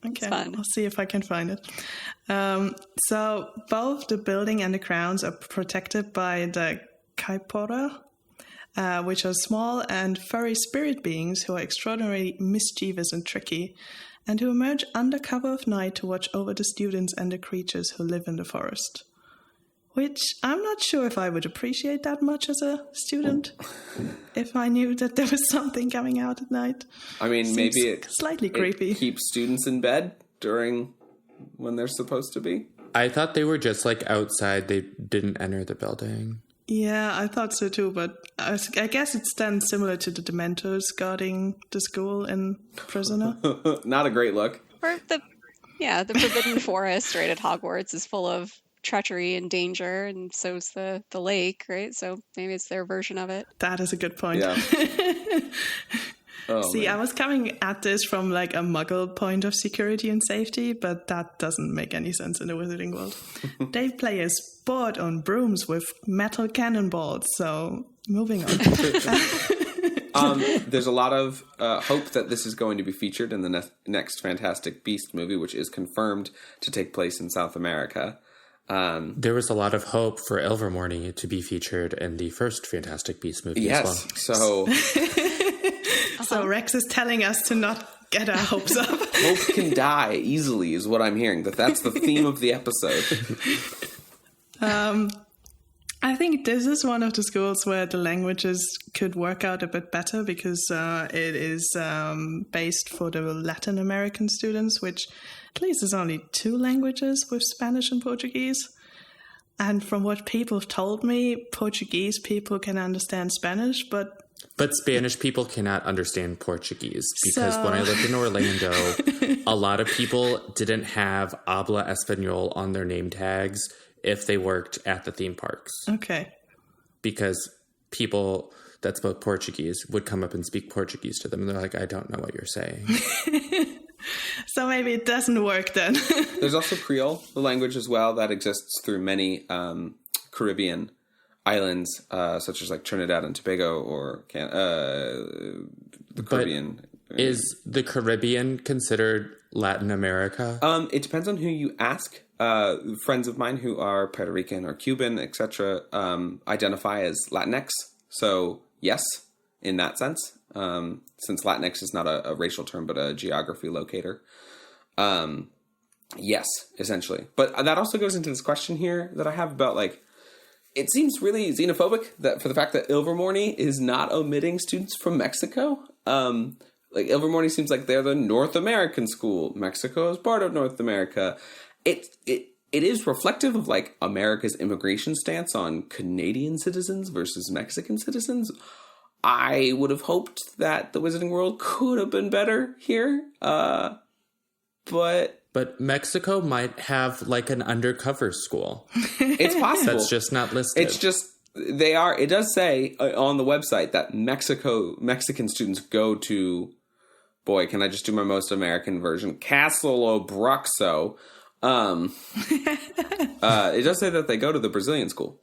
fun. I'll see if I can find it. So both the building and the grounds are protected by the Kaipora, which are small and furry spirit beings who are extraordinarily mischievous and tricky, and who emerge under cover of night to watch over the students and the creatures who live in the forest. which I'm not sure if I would appreciate that much as a student if I knew that there was something coming out at night. I mean, Seems maybe it slightly creepy. keeps students in bed during when they're supposed to be. I thought they were just like outside. They didn't enter the building. Yeah, I thought so too, but I guess it's then similar to the Dementors guarding the school in Prisoner. Not a great look. Or the Forbidden Forest, right, at Hogwarts is full of treachery and danger, and so's the lake, right? So maybe it's their version of it. That is a good point. Yeah. See, man. I was coming at this from like a Muggle point of security and safety, but that doesn't make any sense in the Wizarding world. They play a sport on brooms with metal cannonballs, so moving on. There's a lot of hope that this is going to be featured in the next Fantastic Beast movie, which is confirmed to take place in South America. There was a lot of hope for Ilvermorny to be featured in the first Fantastic Beast movie as well. So... So Rex is telling us to not get our hopes up. Hope can die easily is what I'm hearing. That's the theme of the episode. I think this is one of the schools where the languages could work out a bit better because it is based for the Latin American students, which at least is only 2 languages with Spanish and Portuguese. And from what people have told me, Portuguese people can understand Spanish, But Spanish people cannot understand Portuguese because when I lived in Orlando, a lot of people didn't have habla español on their name tags if they worked at the theme parks. Okay. Because people that spoke Portuguese would come up and speak Portuguese to them. And they're like, I don't know what you're saying. So maybe it doesn't work then. There's also Creole, the language as well, that exists through many Caribbean islands, such as like Trinidad and Tobago or the Caribbean. But is the Caribbean considered Latin America? It depends on who you ask. Friends of mine who are Puerto Rican or Cuban, etc., identify as Latinx. So yes, in that sense, since Latinx is not a racial term but a geography locator. Yes, essentially. But that also goes into this question here that I have about like. It seems really xenophobic that for the fact that Ilvermorny is not omitting students from Mexico. Like Ilvermorny seems like they're the North American school. Mexico is part of North America. It is reflective of like America's immigration stance on Canadian citizens versus Mexican citizens. I would have hoped that the Wizarding World could have been better here. But Mexico might have like an undercover school. It's possible. That's just not listed. It's just they are. It does say on the website that Mexican students go to. Boy, can I just do my most American version? Castle Obruxo. It does say that they go to the Brazilian school,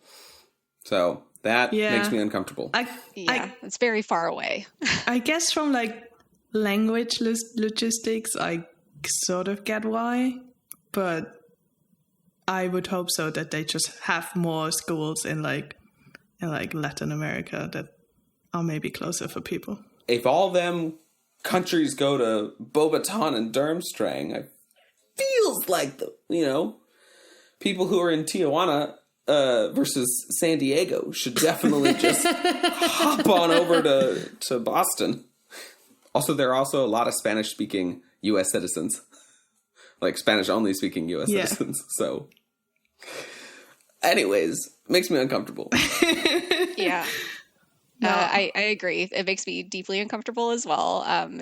so that makes me uncomfortable. It's very far away. I guess from like language logistics, I sort of get why, but I would hope so that they just have more schools in Latin America that are maybe closer for people. If all them countries go to Beauxbaton and Durmstrang, it feels like people who are in Tijuana versus San Diego should definitely just hop on over to Boston. Also, there are also a lot of Spanish-speaking U.S. citizens, like Spanish-only speaking U.S. citizens. So, anyways, makes me uncomfortable. Yeah. No. I agree. It makes me deeply uncomfortable as well. I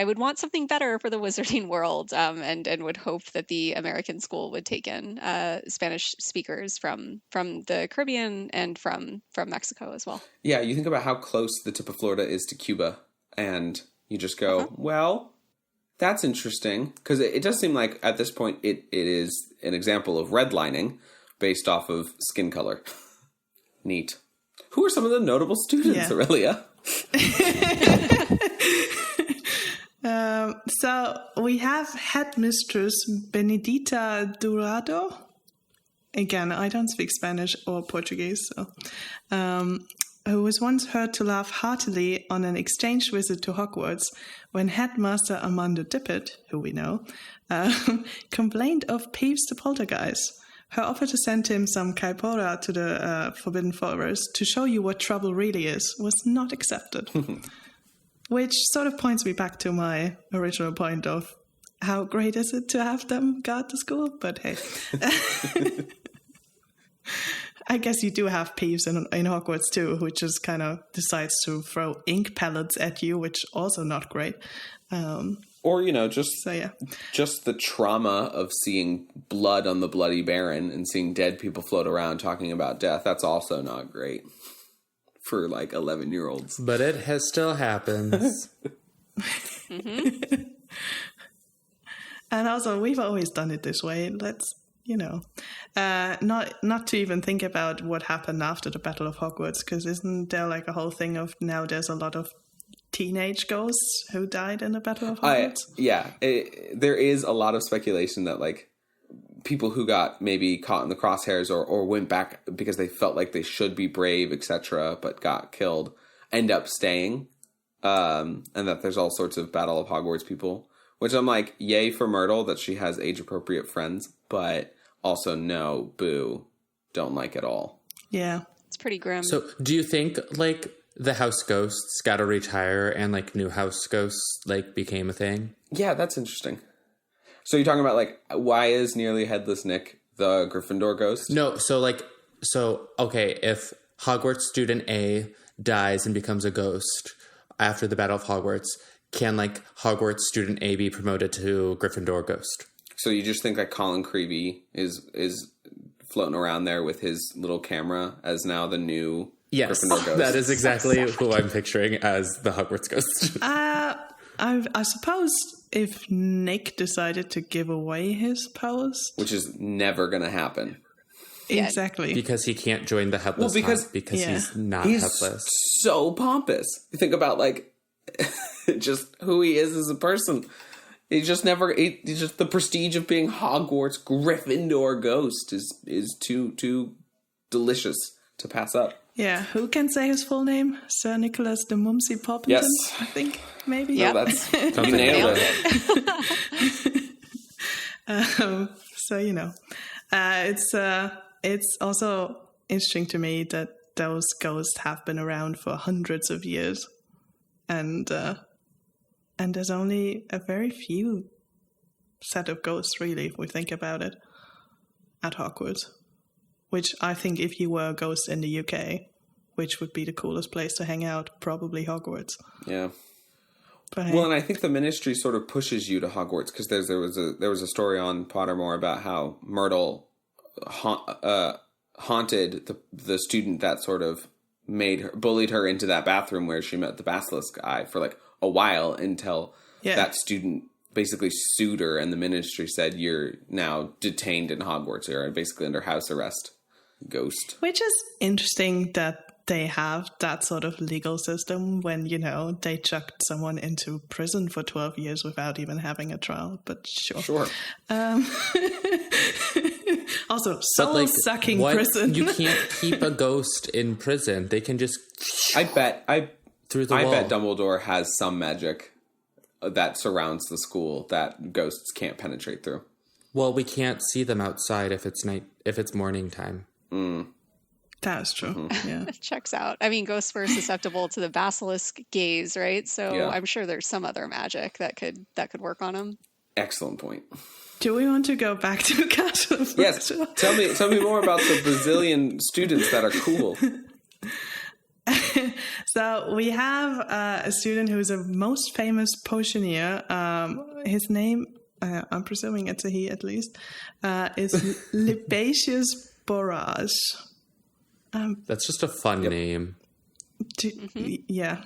would want something better for the Wizarding World, and would hope that the American school would take in Spanish speakers from the Caribbean and from Mexico as well. Yeah, you think about how close the tip of Florida is to Cuba, and you just go, well, that's interesting, because it does seem like at this point it is an example of redlining based off of skin color. Neat. Who are some of the notable students, Aurelia? So we have headmistress Benedita Durado. Again, I don't speak Spanish or Portuguese, who was once heard to laugh heartily on an exchange visit to Hogwarts when headmaster Armando Dippet, who we know, complained of Peeves the Poltergeist. her offer to send him some kaipora to the Forbidden Forest to show you what trouble really is was not accepted. Which sort of points me back to my original point of how great is it to have them guard the school? But hey. I guess you do have Peeves in Hogwarts too, who just kind of decides to throw ink pellets at you, which also not great. Or, just the trauma of seeing blood on the Bloody Baron and seeing dead people float around talking about death. That's also not great for 11-year-olds. But it still happens. Mm-hmm. And also, we've always done it this way. Let's, not to even think about what happened after the Battle of Hogwarts, because isn't there a whole thing of now there's a lot of teenage ghosts who died in the Battle of Hogwarts? There is a lot of speculation that people who got maybe caught in the crosshairs or went back because they felt like they should be brave, etc., but got killed, end up staying, and that there's all sorts of Battle of Hogwarts people. Which I'm yay for Myrtle that she has age-appropriate friends, but also no, boo, don't like at all. Yeah. It's pretty grim. So do you think, the house ghosts got to retire and, new house ghosts, became a thing? Yeah, that's interesting. So you're talking about, why is Nearly Headless Nick the Gryffindor ghost? No, okay, if Hogwarts student A dies and becomes a ghost after the Battle of Hogwarts, can Hogwarts student A be promoted to Gryffindor ghost? So you just think Colin Creevey is floating around there with his little camera as now the new Gryffindor ghost? That is exactly who I'm picturing as the Hogwarts ghost. I suppose if Nick decided to give away his powers, which is never going to happen. Exactly. Because he can't join the Headless Hunt because he's not headless. So pompous. You think about just who he is as a person. He's just the prestige of being Hogwarts Gryffindor ghost is too delicious to pass up. Yeah, who can say his full name? Sir Nicholas de Mumsy Poppington, yes. I think, maybe. Yeah, no, that's you nailed it. It's also interesting to me that those ghosts have been around for hundreds of years, and there's only a very few set of ghosts, really, if we think about it, at Hogwarts. Which I think if you were a ghost in the UK, which would be the coolest place to hang out, probably Hogwarts. Yeah. But well, and I think the Ministry sort of pushes you to Hogwarts because there was a story on Pottermore about how Myrtle haunted the student that sort of bullied her into that bathroom where she met the basilisk guy for a while until that student basically sued her, and the Ministry said you're now detained in Hogwarts. You're basically under house arrest. Ghost. Which is interesting that they have that sort of legal system when, they chucked someone into prison for 12 years without even having a trial, but sure. Also, soul-sucking prison. You can't keep a ghost in prison. They can just... through the wall. I bet Dumbledore has some magic that surrounds the school that ghosts can't penetrate through. Well, we can't see them outside if it's morning time. That's true. Mm-hmm. Yeah. Checks out. I mean, ghosts were susceptible to the basilisk gaze, right? So yeah. I'm sure there's some other magic that could work on them. Excellent point. Do we want to go back to Castle? Yes. Tell me more about the Brazilian students that are cool. So we have a student who's a most famous potioneer. His name, I'm presuming it's a he at least, is Libatius Borage. That's just a fun name. Yeah.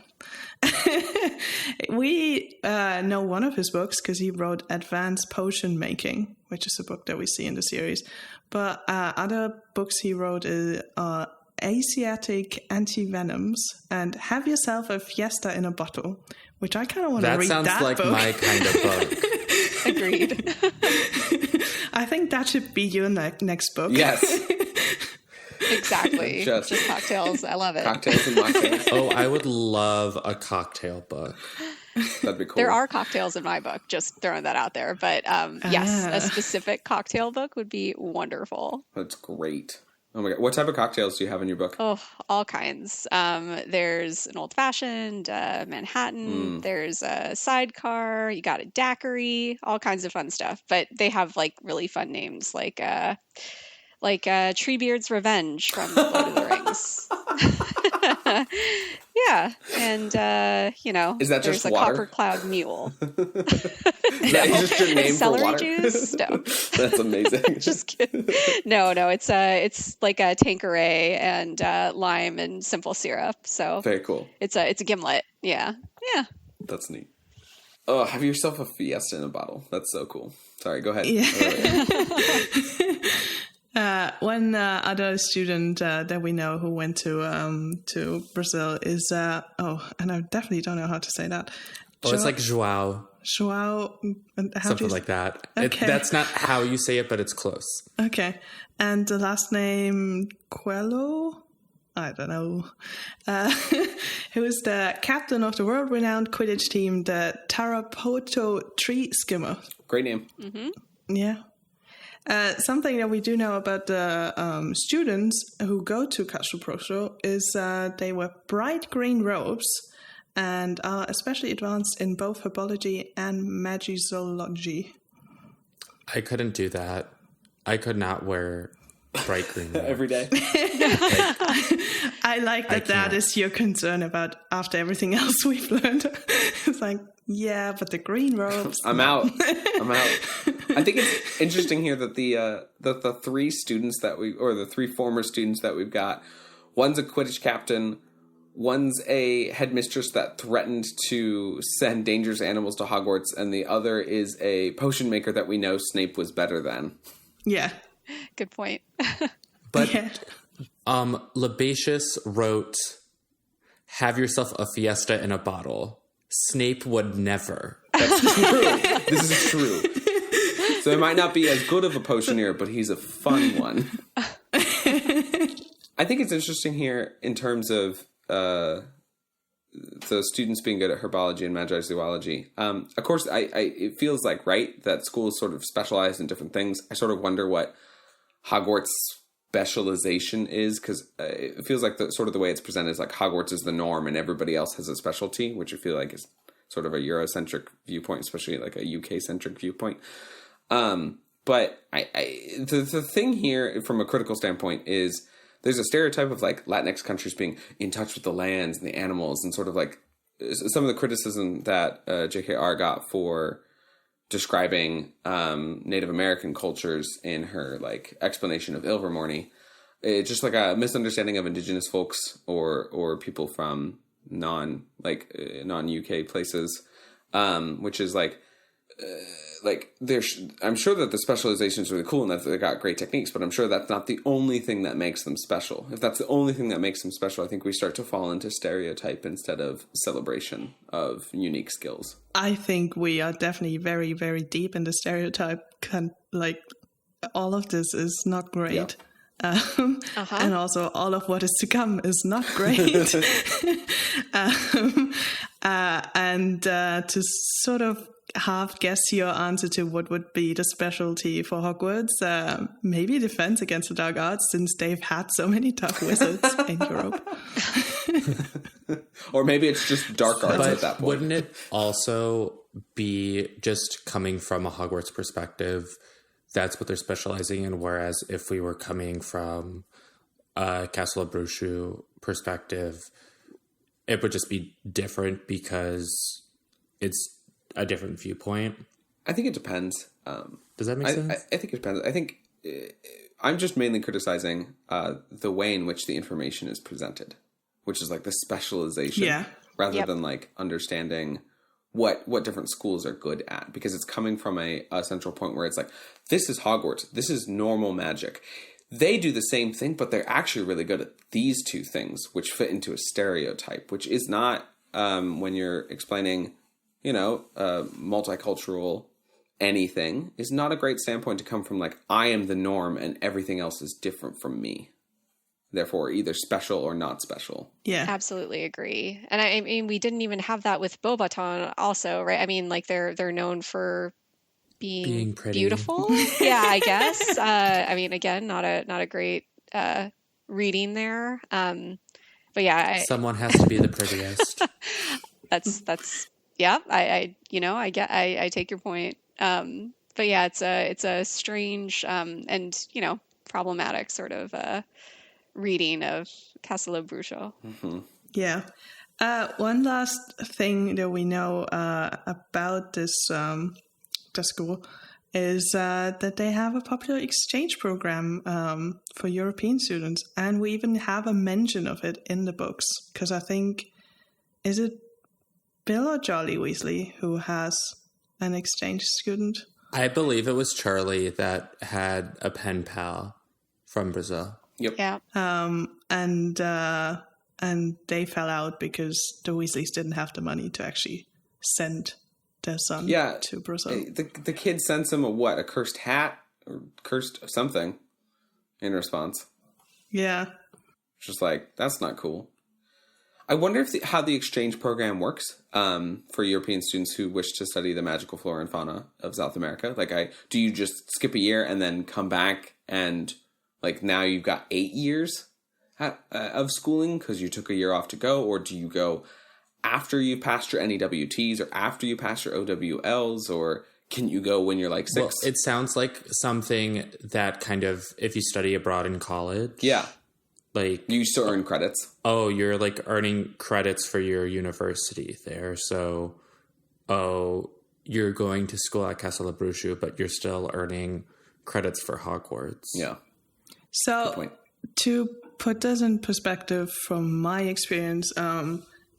We know one of his books because he wrote Advanced Potion Making, which is a book that we see in the series. But other books he wrote are Asiatic Antivenoms and Have Yourself a Fiesta in a Bottle, which I kind of want to read that book. That sounds like my kind of book. Agreed. I think that should be your next book. Yes. Exactly. Just cocktails. I love it. Cocktails and mocktails. Oh, I would love a cocktail book. That'd be cool. There are cocktails in my book, just throwing that out there. But yes, a specific cocktail book would be wonderful. That's great. Oh my God. What type of cocktails do you have in your book? Oh, all kinds. There's an old-fashioned, Manhattan. There's a sidecar. You got a daiquiri. All kinds of fun stuff. But they have like really fun names, like Treebeard's Revenge from Lord of the Rings. Yeah, and is that there's just a water? Copper Cloud Mule. Is that just your name for Celery water? juice? No, That's amazing. just kidding. No, it's like a Tanqueray and lime and simple syrup. So Very cool. it's a gimlet. Yeah. That's neat. Oh, have yourself a fiesta in a bottle. That's so cool. Sorry, go ahead. One other student that we know who went to Brazil is and I definitely don't know how to say that. It's like João. João, Something like that. Okay. That's not how you say it, but it's close. Okay, and the last name Coelho. I don't know. Who is the captain of the world-renowned Quidditch team, the Tarapoto Tree Skimmer? Great name. Mm-hmm. Yeah. Something that we do know about the students who go to Castro Proscio is they wear bright green robes and are especially advanced in both herbology and magizology. Oh I couldn't do that. I could not wear bright green robes. Every day. I like that is your concern about after everything else we've learned. It's like, yeah, but the green robes. I'm out. I think it's interesting here that the three students the three former students that we've got, one's a Quidditch captain, one's a headmistress that threatened to send dangerous animals to Hogwarts, and the other is a potion maker that we know Snape was better than. Yeah. Good point. But Yeah. Labacious wrote, "Have yourself a fiesta in a bottle." Snape would never. That's true. This is true. So he might not be as good of a potioneer, but he's a fun one. I think it's interesting here in terms of the students being good at herbology and magizoology. Of course, it feels like, right, that schools sort of specialize in different things. I sort of wonder what Hogwarts specialization is, because it feels like the way it's presented is like Hogwarts is the norm and everybody else has a specialty, which I feel like is sort of a Eurocentric viewpoint, especially like a UK-centric viewpoint. But the thing here from a critical standpoint is there's a stereotype of like Latinx countries being in touch with the lands and the animals, and sort of like some of the criticism that JKR got for describing Native American cultures in her like explanation of Ilvermorny. It's just like a misunderstanding of indigenous folks or people from non-UK places, which is like I'm sure that the specialization is really cool and that they got great techniques, but I'm sure that's not the only thing that makes them special. If that's the only thing that makes them special, I think we start to fall into stereotype instead of celebration of unique skills. I think we are definitely very, very deep in the stereotype. Like, all of this is not great. Yeah. And also all of what is to come is not great. And to sort of half guess your answer to what would be the specialty for Hogwarts, maybe defense against the dark arts, since they've had so many dark wizards in Europe. Or maybe it's just dark arts But at that point. wouldn't it also be just coming from a Hogwarts perspective, that's what they're specializing in, whereas if we were coming from a Castle of Brushu perspective, it would just be different because it's a different viewpoint? I think it depends. Does that make sense? I think it depends. I think I'm just mainly criticizing the way in which the information is presented, which is like the specialization, rather than like understanding what different schools are good at, because it's coming from a central point where it's like, this is Hogwarts, this is normal magic. They do the same thing, but they're actually really good at these two things, which fit into a stereotype, which is not when you're explaining, multicultural anything, is not a great standpoint to come from, like, I am the norm and everything else is different from me. therefore either special or not special. Yeah. Absolutely agree. And I mean, we didn't even have that with Beauxbatons also, right? I mean, like they're known for being pretty. Beautiful. Yeah, I guess. I mean, again, not a great reading there. But yeah, someone has to be the prettiest. that's yeah. I take your point. But yeah, it's a strange and problematic sort of reading of Casa la Bruja. Mm-hmm. Yeah. One last thing that we know about this the school is that they have a popular exchange program for European students, and we even have a mention of it in the books, because I think, is it Bill or Charlie Weasley who has an exchange student? I believe it was Charlie that had a pen pal from Brazil. Yep. Yeah. And they fell out because the Weasleys didn't have the money to actually send their son to Brazil. The kid sends him a cursed hat or cursed something in response. Yeah. Just like, that's not cool. I wonder how the exchange program works for European students who wish to study the magical flora and fauna of South America. Like, do you just skip a year and then come back and like now you've got 8 years of schooling because you took a year off to go, or do you go after you passed your NEWTs or after you pass your OWLs, or can you go when you're like 6? Well, it sounds like something that kind of, if you study abroad in college. Yeah. Like you still earn credits. Oh, you're like earning credits for your university there. So, you're going to school at Casa la Bruja, but you're still earning credits for Hogwarts. Yeah. So to put this in perspective from my experience,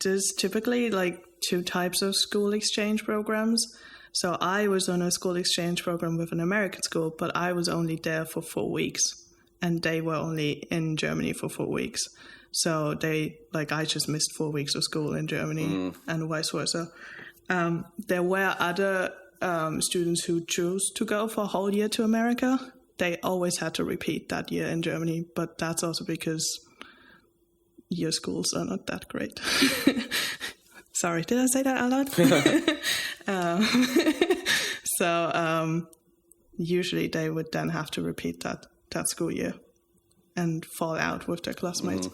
there's typically like 2 types of school exchange programs. So I was on a school exchange program with an American school, but I was only there for 4 weeks. And they were only in Germany for 4 weeks. So I just missed 4 weeks of school in Germany and vice versa. There were other students who chose to go for a whole year to America. They always had to repeat that year in Germany, but that's also because your schools are not that great. Sorry, did I say that out loud? Usually they would then have to repeat that school year and fall out with their classmates.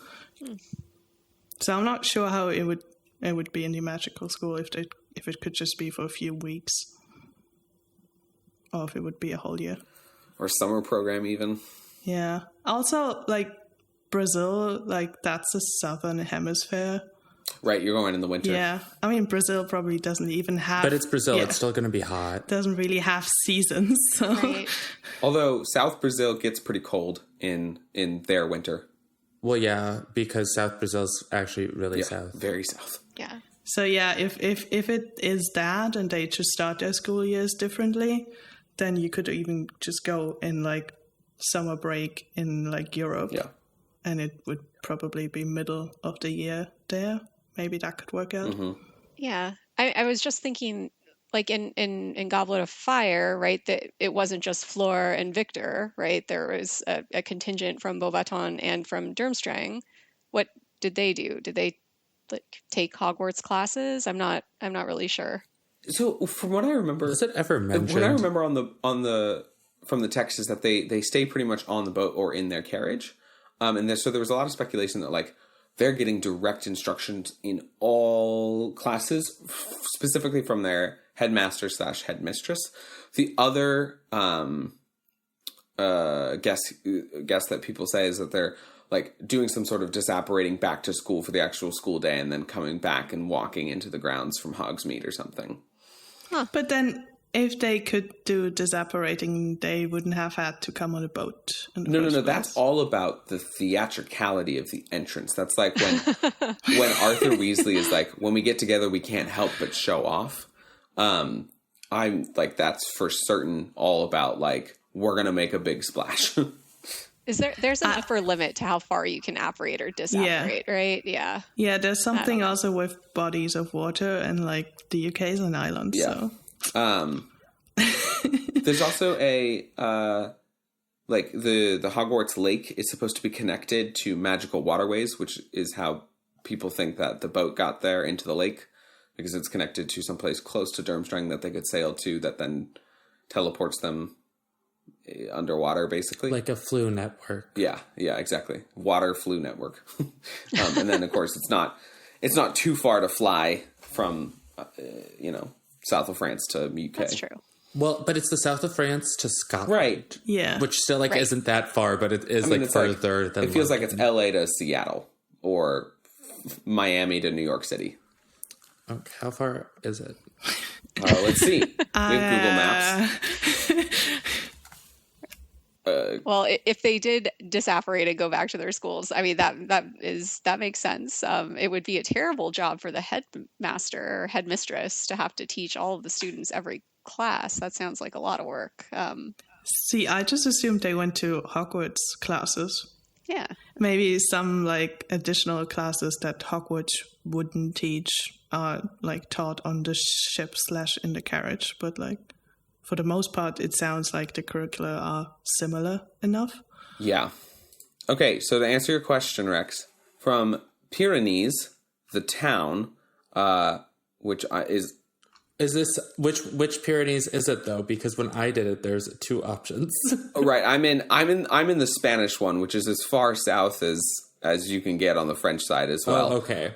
So I'm not sure how it would be in the magical school if it could just be for a few weeks, or if it would be a whole year or summer program even. Yeah. Also, like Brazil, like that's the southern hemisphere. Right, you're going in the winter. Yeah. I mean, Brazil probably doesn't even have... But it's Brazil. Yeah. It's still going to be hot. Doesn't really have seasons. So. Right. Although South Brazil gets pretty cold in their winter. Well, yeah, because South Brazil's actually really south. Very south. Yeah. So, yeah, if it is that and they just start their school years differently, then you could even just go in, like, summer break in, like, Europe. Yeah. And it would probably be middle of the year there. Maybe that could work out. Mm-hmm. Yeah. I was just thinking, like in Goblet of Fire, right, that it wasn't just Fleur and Victor, right? There was a contingent from Beauxbatons and from Durmstrang. What did they do? Did they like take Hogwarts classes? I'm not really sure. So from what I remember, was it ever mentioned? What I remember from the text is that they stay pretty much on the boat or in their carriage. So there was a lot of speculation that like they're getting direct instructions in all classes, specifically from their headmaster / headmistress. The other guess that people say is that they're like doing some sort of disapparating back to school for the actual school day and then coming back and walking into the grounds from Hogsmeade or something. Huh. But then if they could do disapparating, they wouldn't have had to come on a boat. No. That's all about the theatricality of the entrance. That's like when Arthur Weasley is like, when we get together, we can't help but show off. I'm like, that's for certain all about like, we're going to make a big splash. There's an upper limit to how far you can apparate or disapparate, right? Yeah. Yeah, there's something also with bodies of water, and like the UK is an island, so... There's also a like the Hogwarts lake is supposed to be connected to magical waterways, which is how people think that the boat got there into the lake, because it's connected to someplace close to Durmstrang that they could sail to, that then teleports them underwater, basically. Like a flu network. Yeah, exactly. Water flu network. And then, of course, it's not too far to fly from, south of France to UK. That's true. Well, but it's the south of France to Scotland. Right. Yeah. Which still, Right. isn't that far, but it is, it's further than it feels like London. it's LA to Seattle or Miami to New York City. Okay, how far is it? Let's see. We have Google Maps. Well, if they did disapparate and go back to their schools, I mean, that makes sense. It would be a terrible job for the headmaster or headmistress to have to teach all of the students every class. That sounds like a lot of work. See, I just assumed they went to Hogwarts classes. Yeah. Maybe some additional classes that Hogwarts wouldn't teach are taught on the ship / in the carriage, but for the most part, it sounds like the curricula are similar enough. Yeah. Okay, so to answer your question, Rex, from Pyrenees, the town, which is Is this which Pyrenees is it though? Because when I did it, there's 2 options. oh, right. I'm in the Spanish one, which is as far south as you can get on the French side as well. Oh, okay.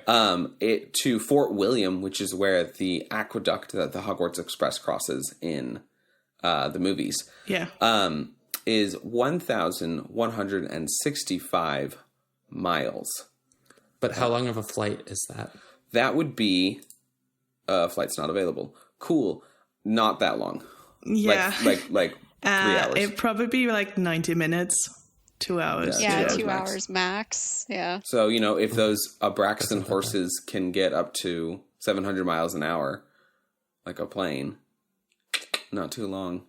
To Fort William, which is where the aqueduct that the Hogwarts Express crosses in the movies. Yeah. Is 1,165 miles. But how long of a flight is that? That would be flight's not available. Cool. Not that long. Yeah. Like 3 hours. It'd probably be 90 minutes, 2 hours. Yeah, 2 2 hours hours max. Yeah. So, if those Abraxan horses can get up to 700 miles an hour, like a plane, not too long.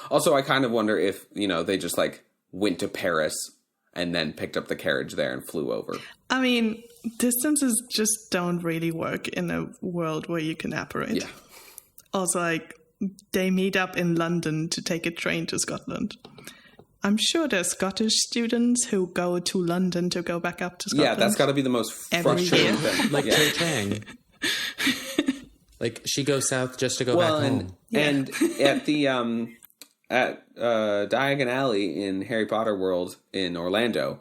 Also, I kind of wonder if, they just went to Paris and then picked up the carriage there and flew over. I mean, distances just don't really work in a world where you can apparate. Yeah. Also, they meet up in London to take a train to Scotland. I'm sure there's Scottish students who go to London to go back up to Scotland. Yeah, that's got to be the most Every frustrating year. thing. Like Cho Chang. She goes south just to go back home. And at the at Diagon Alley in Harry Potter World in Orlando,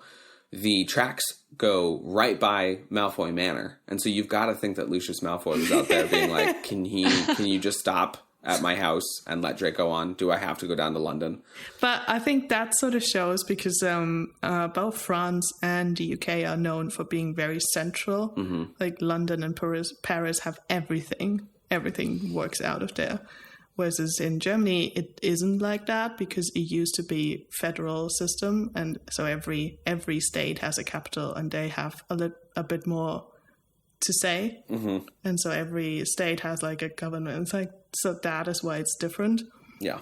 the tracks go right by Malfoy Manor, and so you've got to think that Lucius Malfoy was out there being like, "Can you just stop at my house and let Draco on? Do I have to go down to London?" But I think that sort of shows because both France and the UK are known for being very central. Mm-hmm. Like London and Paris have everything. Everything works out of there. Whereas in Germany, it isn't like that because it used to be federal system. And so every state has a capital and they have a bit more to say. Mm-hmm. And so every state has a government. So that is why it's different. Yeah.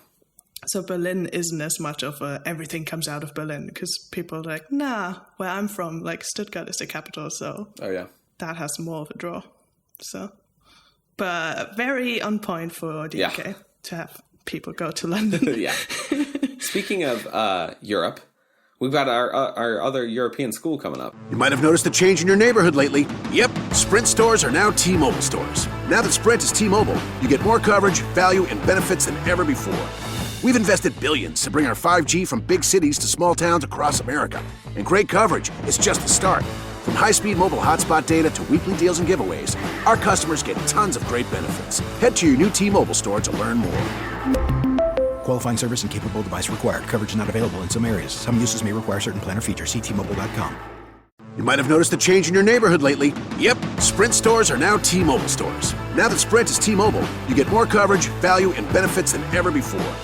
So Berlin isn't as much of everything comes out of Berlin because people are like, nah, where I'm from, Stuttgart is the capital. So that has more of a draw. So, but very on point for the UK to have people go to London. Yeah. Speaking of Europe, we've got our other European school coming up. You might have noticed a change in your neighborhood lately. Yep, Sprint stores are now T-Mobile stores. Now that Sprint is T-Mobile, you get more coverage, value, and benefits than ever before. We've invested billions to bring our 5G from big cities to small towns across America. And great coverage is just the start. From high-speed mobile hotspot data to weekly deals and giveaways, our customers get tons of great benefits. Head to your new T-Mobile store to learn more. Qualifying service and capable device required. Coverage not available in some areas. Some uses may require certain plan or features. See T-Mobile.com. You might have noticed a change in your neighborhood lately. Yep, Sprint stores are now T-Mobile stores. Now that Sprint is T-Mobile, you get more coverage, value, and benefits than ever before.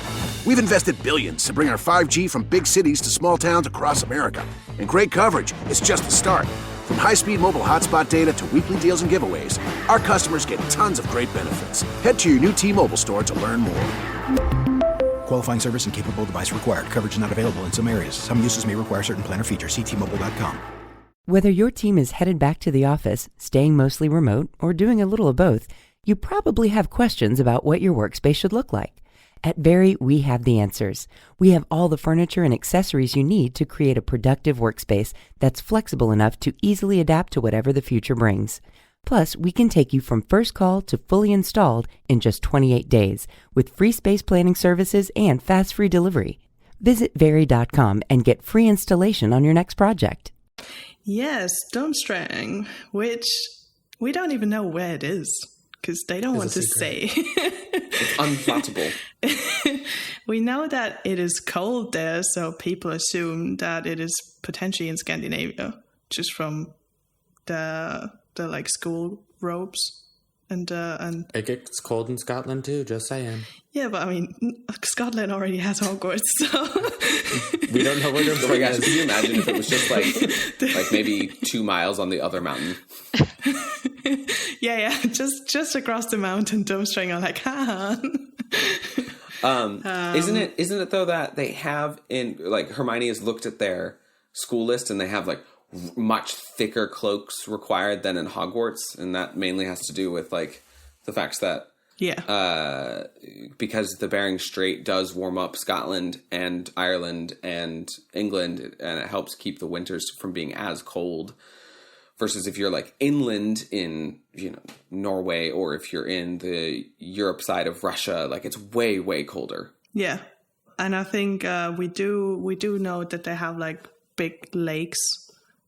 We've invested billions to bring our 5G from big cities to small towns across America. And great coverage is just the start. From high-speed mobile hotspot data to weekly deals and giveaways, our customers get tons of great benefits. Head to your new T-Mobile store to learn more. Qualifying service and capable device required. Coverage not available in some areas. Some uses may require certain plan or features. See T-Mobile.com. Whether your team is headed back to the office, staying mostly remote, or doing a little of both, you probably have questions about what your workspace should look like. At Very, we have the answers. We have all the furniture and accessories you need to create a productive workspace that's flexible enough to easily adapt to whatever the future brings. Plus, we can take you from first call to fully installed in just 28 days with free space planning services and fast free delivery. Visit Very.com and get free installation on your next project. Yes, Durmstrang, which we don't even know where it is because they don't want to say. It's unflattable. We know that it is cold there, so people assume that it is potentially in Scandinavia, just from the like school robes and It gets cold in Scotland too, just saying. yeah, but I mean Scotland already has Hogwarts, so We don't know where Oh my Durmstrang gosh, is. can you imagine if it was just like maybe 2 miles on the other mountain? yeah, just across the mountain, Durmstrang are like, haha. Isn't it though that they have in like Hermione has looked at their school list and they have like much thicker cloaks required than in Hogwarts, and that mainly has to do with like the fact that Yeah. because the Bering Strait does warm up Scotland and Ireland and England, and it helps keep the winters from being as cold. Versus if you're like inland in, Norway, or if you're in the Europe side of Russia, like it's way, way colder. Yeah. And I think we do know that they have like big lakes.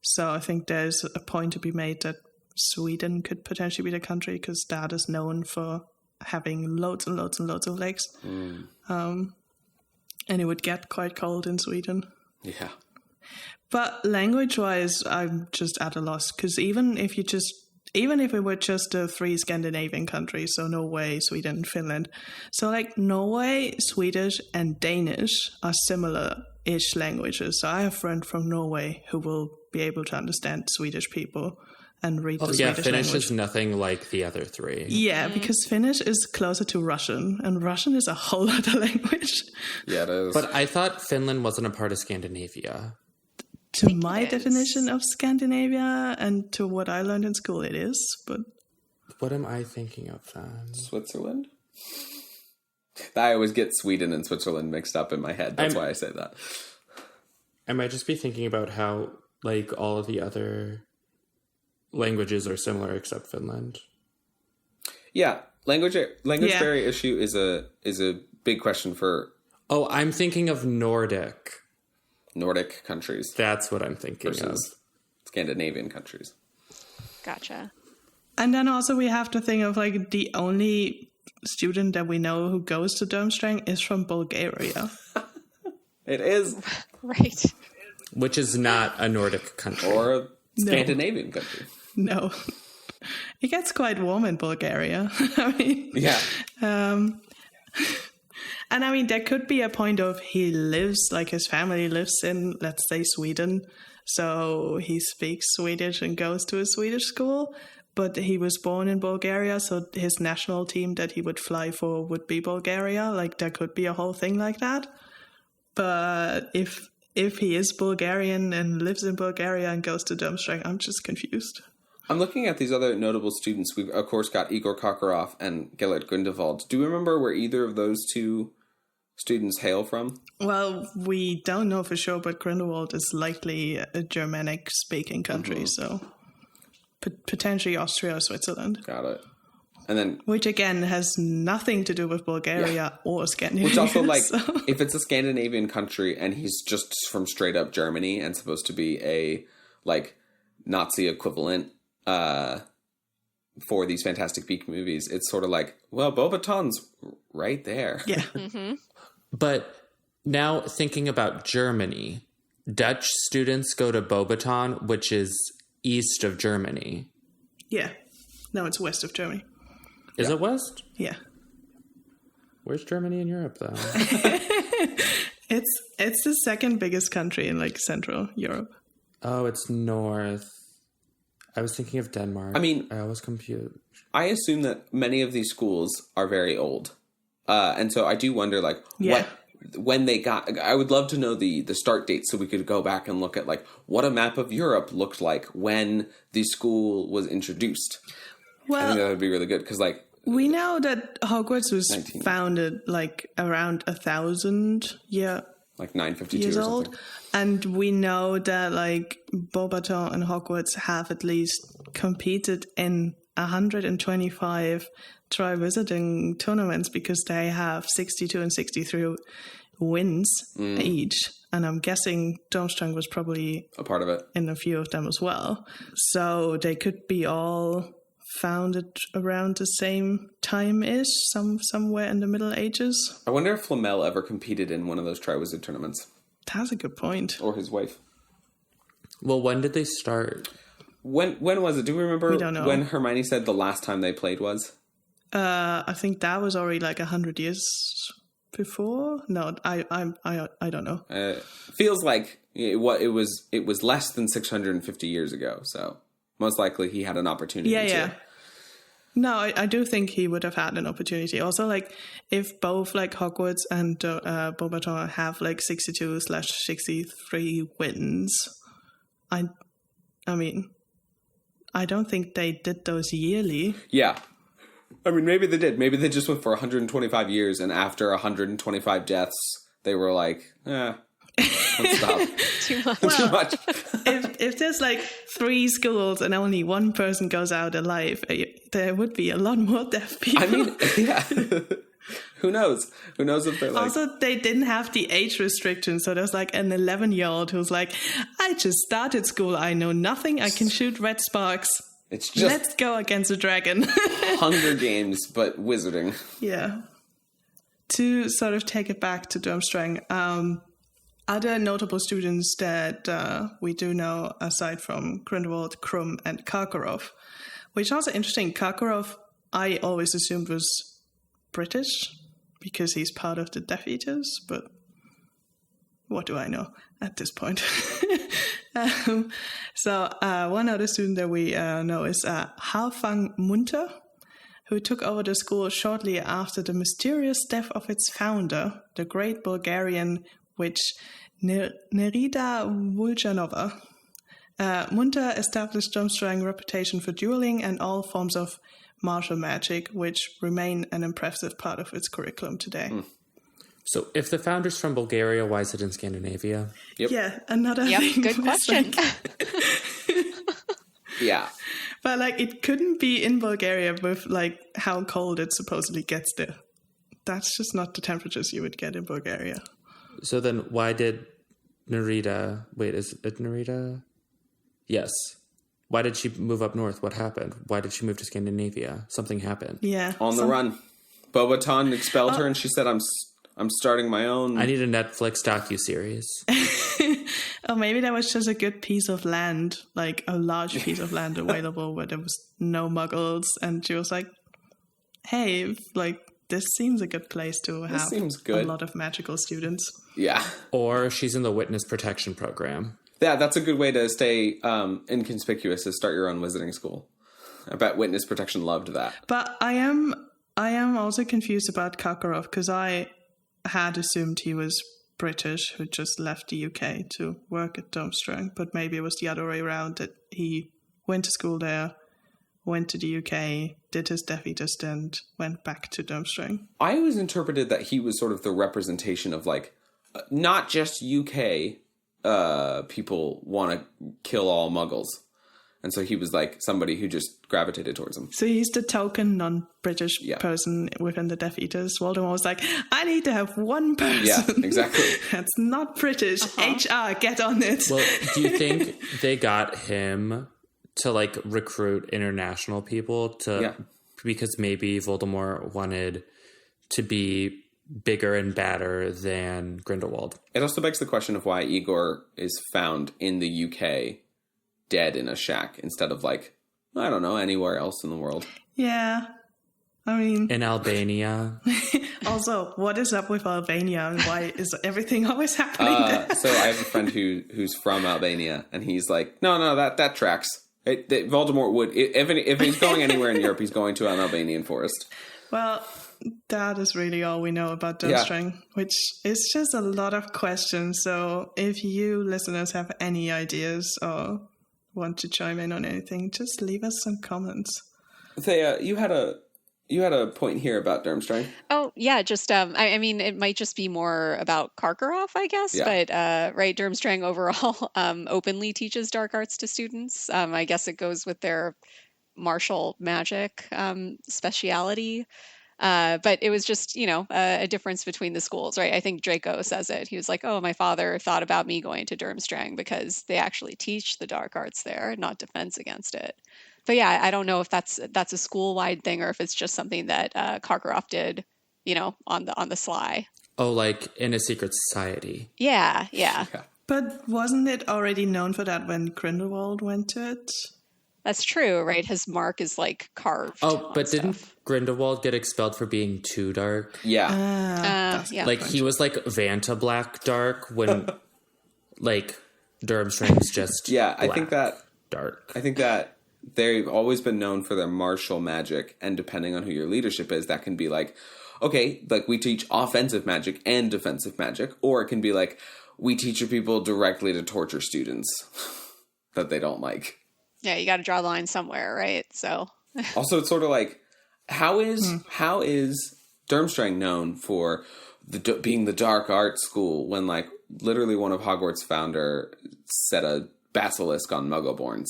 So I think there's a point to be made that Sweden could potentially be the country because that is known for having loads and loads and loads of lakes. And it would get quite cold in Sweden. Yeah. But language-wise, I'm just at a loss because even if we were just the 3 Scandinavian countries, so Norway, Sweden, Finland, so like Norway, Swedish, and Danish are similar-ish languages. So I have a friend from Norway who will be able to understand Swedish people and read the Swedish Finnish language. is nothing like the other 3. Yeah, because Finnish is closer to Russian, and Russian is a whole other language. Yeah, it is. But I thought Finland wasn't a part of Scandinavia. To my definition of Scandinavia and to what I learned in school, it is, but What am I thinking of then? Switzerland? I always get Sweden and Switzerland mixed up in my head. That's why I say that. I might just be thinking about how, like, all of the other languages are similar except Finland. Yeah, language Yeah. barrier issue is a big question for Oh, I'm thinking of Nordic. Nordic countries That's what I'm thinking of. versus Scandinavian countries. Gotcha. And then also we have to think of like the only student that we know who goes to Durmstrang is from Bulgaria. It is, Right. Which is not a Nordic country. or a Scandinavian country. No. It gets quite warm in Bulgaria. I mean, Yeah. and I mean, there could be a point of he lives, like his family lives in, let's say, Sweden. So he speaks Swedish and goes to a Swedish school. But he was born in Bulgaria, so his national team that he would fly for would be Bulgaria. Like, there could be a whole thing like that. But if he is Bulgarian and lives in Bulgaria and goes to Durmstrang, I'm just confused. I'm looking at these other notable students. We've, of course, got Igor Kokarov and Gellert Gundevald. Do you remember where either of those two students hail from? Well, we don't know for sure, but Grindelwald is likely a Germanic-speaking country, so potentially Austria or Switzerland. Got it. And then, Which, again, has nothing to do with Bulgaria or Scandinavia. which also, like, so- if it's a Scandinavian country and he's just from straight up Germany and supposed to be a, like, Nazi equivalent for these Fantastic Beasts movies, it's sort of like, well, Beauxbaton's right there. Yeah. But now thinking about Germany, Dutch students go to Beauxbaton, which is east of Germany. Yeah. No, it's west of Germany. Is it west? Yeah. Where's Germany in Europe, though? It's the second biggest country in, like, Central Europe. Oh, it's north. I was thinking of Denmark. I mean- I always confused. I assume that many of these schools are very old. And so I do wonder, like, Yeah. when they got... I would love to know the start date so we could go back and look at, like, what a map of Europe looked like when the school was introduced. I think that Well, would be really good because, like, We know that Hogwarts was 19. founded like around 1,000 like 952 years or old. something. And we know that like Beauxbaton and Hogwarts have at least competed in 125 Triwizarding tournaments because they have 62 and 63 wins each. And I'm guessing Durmstrang was probably A part of it. in a few of them as well. So they could be all founded around the same time-ish, somewhere in the Middle Ages. I wonder if Flamel ever competed in one of those Triwizard tournaments. That's a good point. Or his wife. Well, when did they start? When was it? Do we remember We don't know. when Hermione said the last time they played was? I think that was already like 100 years before. No, I don't know. Feels like it was less than 650 years ago. So most likely he had an opportunity. Yeah. No, I do think he would have had an opportunity. Also, like, if both, like, Hogwarts and Beauxbaton have, like, 62/63 wins, I mean, I don't think they did those yearly. Yeah. I mean, maybe they did. Maybe they just went for 125 years, and after 125 deaths, they were like, let's stop. Too much. Too much. If there's, like, 3 schools and only one person goes out alive, there would be a lot more deaf people. I mean, yeah. Who knows? Who knows if they're like... Also, they didn't have the age restriction, so there's like an 11-year-old who's like, I just started school, I know nothing, I can shoot red sparks. It's just Let's go against a dragon. Hunger Games, but wizarding. Yeah. To sort of take it back to Durmstrang, other notable students that we do know, aside from Grindelwald, Krum, and Karkaroff, which is also interesting. Karkaroff, I always assumed was British because he's part of the Death Eaters, but what do I know at this point? So one other student that we know is Halfang Munter, who took over the school shortly after the mysterious death of its founder, the great Bulgarian witch Nerida Vuljanova. Munter established Durmstrang's reputation for dueling and all forms of martial magic, which remain an impressive part of its curriculum today. So if the founder's from Bulgaria, why is it in Scandinavia? Yep. Yeah, another thing. Good was, question. like- Yeah. but like, it couldn't be in Bulgaria with like how cold it supposedly gets there. That's just not the temperatures you would get in Bulgaria. So then why did Nerida... Wait, is it Nerida? Yes. Why did she move up north? What happened? Why did she move to Scandinavia? Something happened. Yeah. On the run. Beauxbaton expelled her, and she said, I'm starting my own... I need a Netflix docuseries. Or maybe there was just a good piece of land, like a large piece of land available where there was no muggles. And she was like, hey, like, this seems a good place to have seems good. a lot of magical students. Yeah. Or she's in the witness protection program. Yeah, that's a good way to stay inconspicuous, is start your own wizarding school. I bet witness protection loved that. But I am also confused about Karkaroff, because I had assumed he was British who just left the UK to work at Durmstrang, but maybe it was the other way around, that he went to school there, went to the UK, did his Death Eater stint, went back to Durmstrang. I always interpreted that he was sort of the representation of, like, not just UK people want to kill all muggles. And so he was like somebody who just gravitated towards him. So he's the token non-British person within the Death Eaters. Voldemort was like, I need to have one person. Yeah, exactly. That's not British. HR, get on it. Well, do you think they got him to like recruit international people to because maybe Voldemort wanted to be bigger and badder than Grindelwald? It also begs the question of why Igor is found in the UK dead in a shack instead of, like, I don't know, anywhere else in the world. Yeah. I mean... In Albania. Also, what is up with Albania and why is everything always happening there? So I have a friend who's from Albania, and he's like, no, that tracks. Voldemort would, if he's going anywhere in Europe, he's going to an Albanian forest. Well, that is really all we know about Durmstrang, which is just a lot of questions. So if you listeners have any ideas or want to chime in on anything, just leave us some comments. Thea, you had a You had a point here about Durmstrang. Oh, yeah, just, I mean, it might just be more about Karkaroff, I guess, but, right, Durmstrang overall openly teaches dark arts to students. I guess it goes with their martial magic speciality. But it was just, a difference between the schools, right? I think Draco says it. He was like, oh, my father thought about me going to Durmstrang because they actually teach the dark arts there, not defense against it. But yeah, I don't know if that's a school-wide thing or if it's just something that Karkaroff did, on the sly. Oh, like in a secret society. Yeah. But wasn't it already known for that when Grindelwald went to it? That's true, right? His mark is like carved. Oh, but didn't Grindelwald get expelled for being too dark? Yeah. Yeah. Like he was like Vanta Black dark when like Durmstrang's just I think that dark. I think that they've always been known for their martial magic, and depending on who your leadership is, that can be like, okay, like we teach offensive magic and defensive magic, or it can be like we teach your people directly to torture students that they don't like. Yeah, you got to draw the line somewhere, right? So also, it's sort of like how is Durmstrang known for being the dark art school when like literally one of Hogwarts' founder set a basilisk on Muggleborns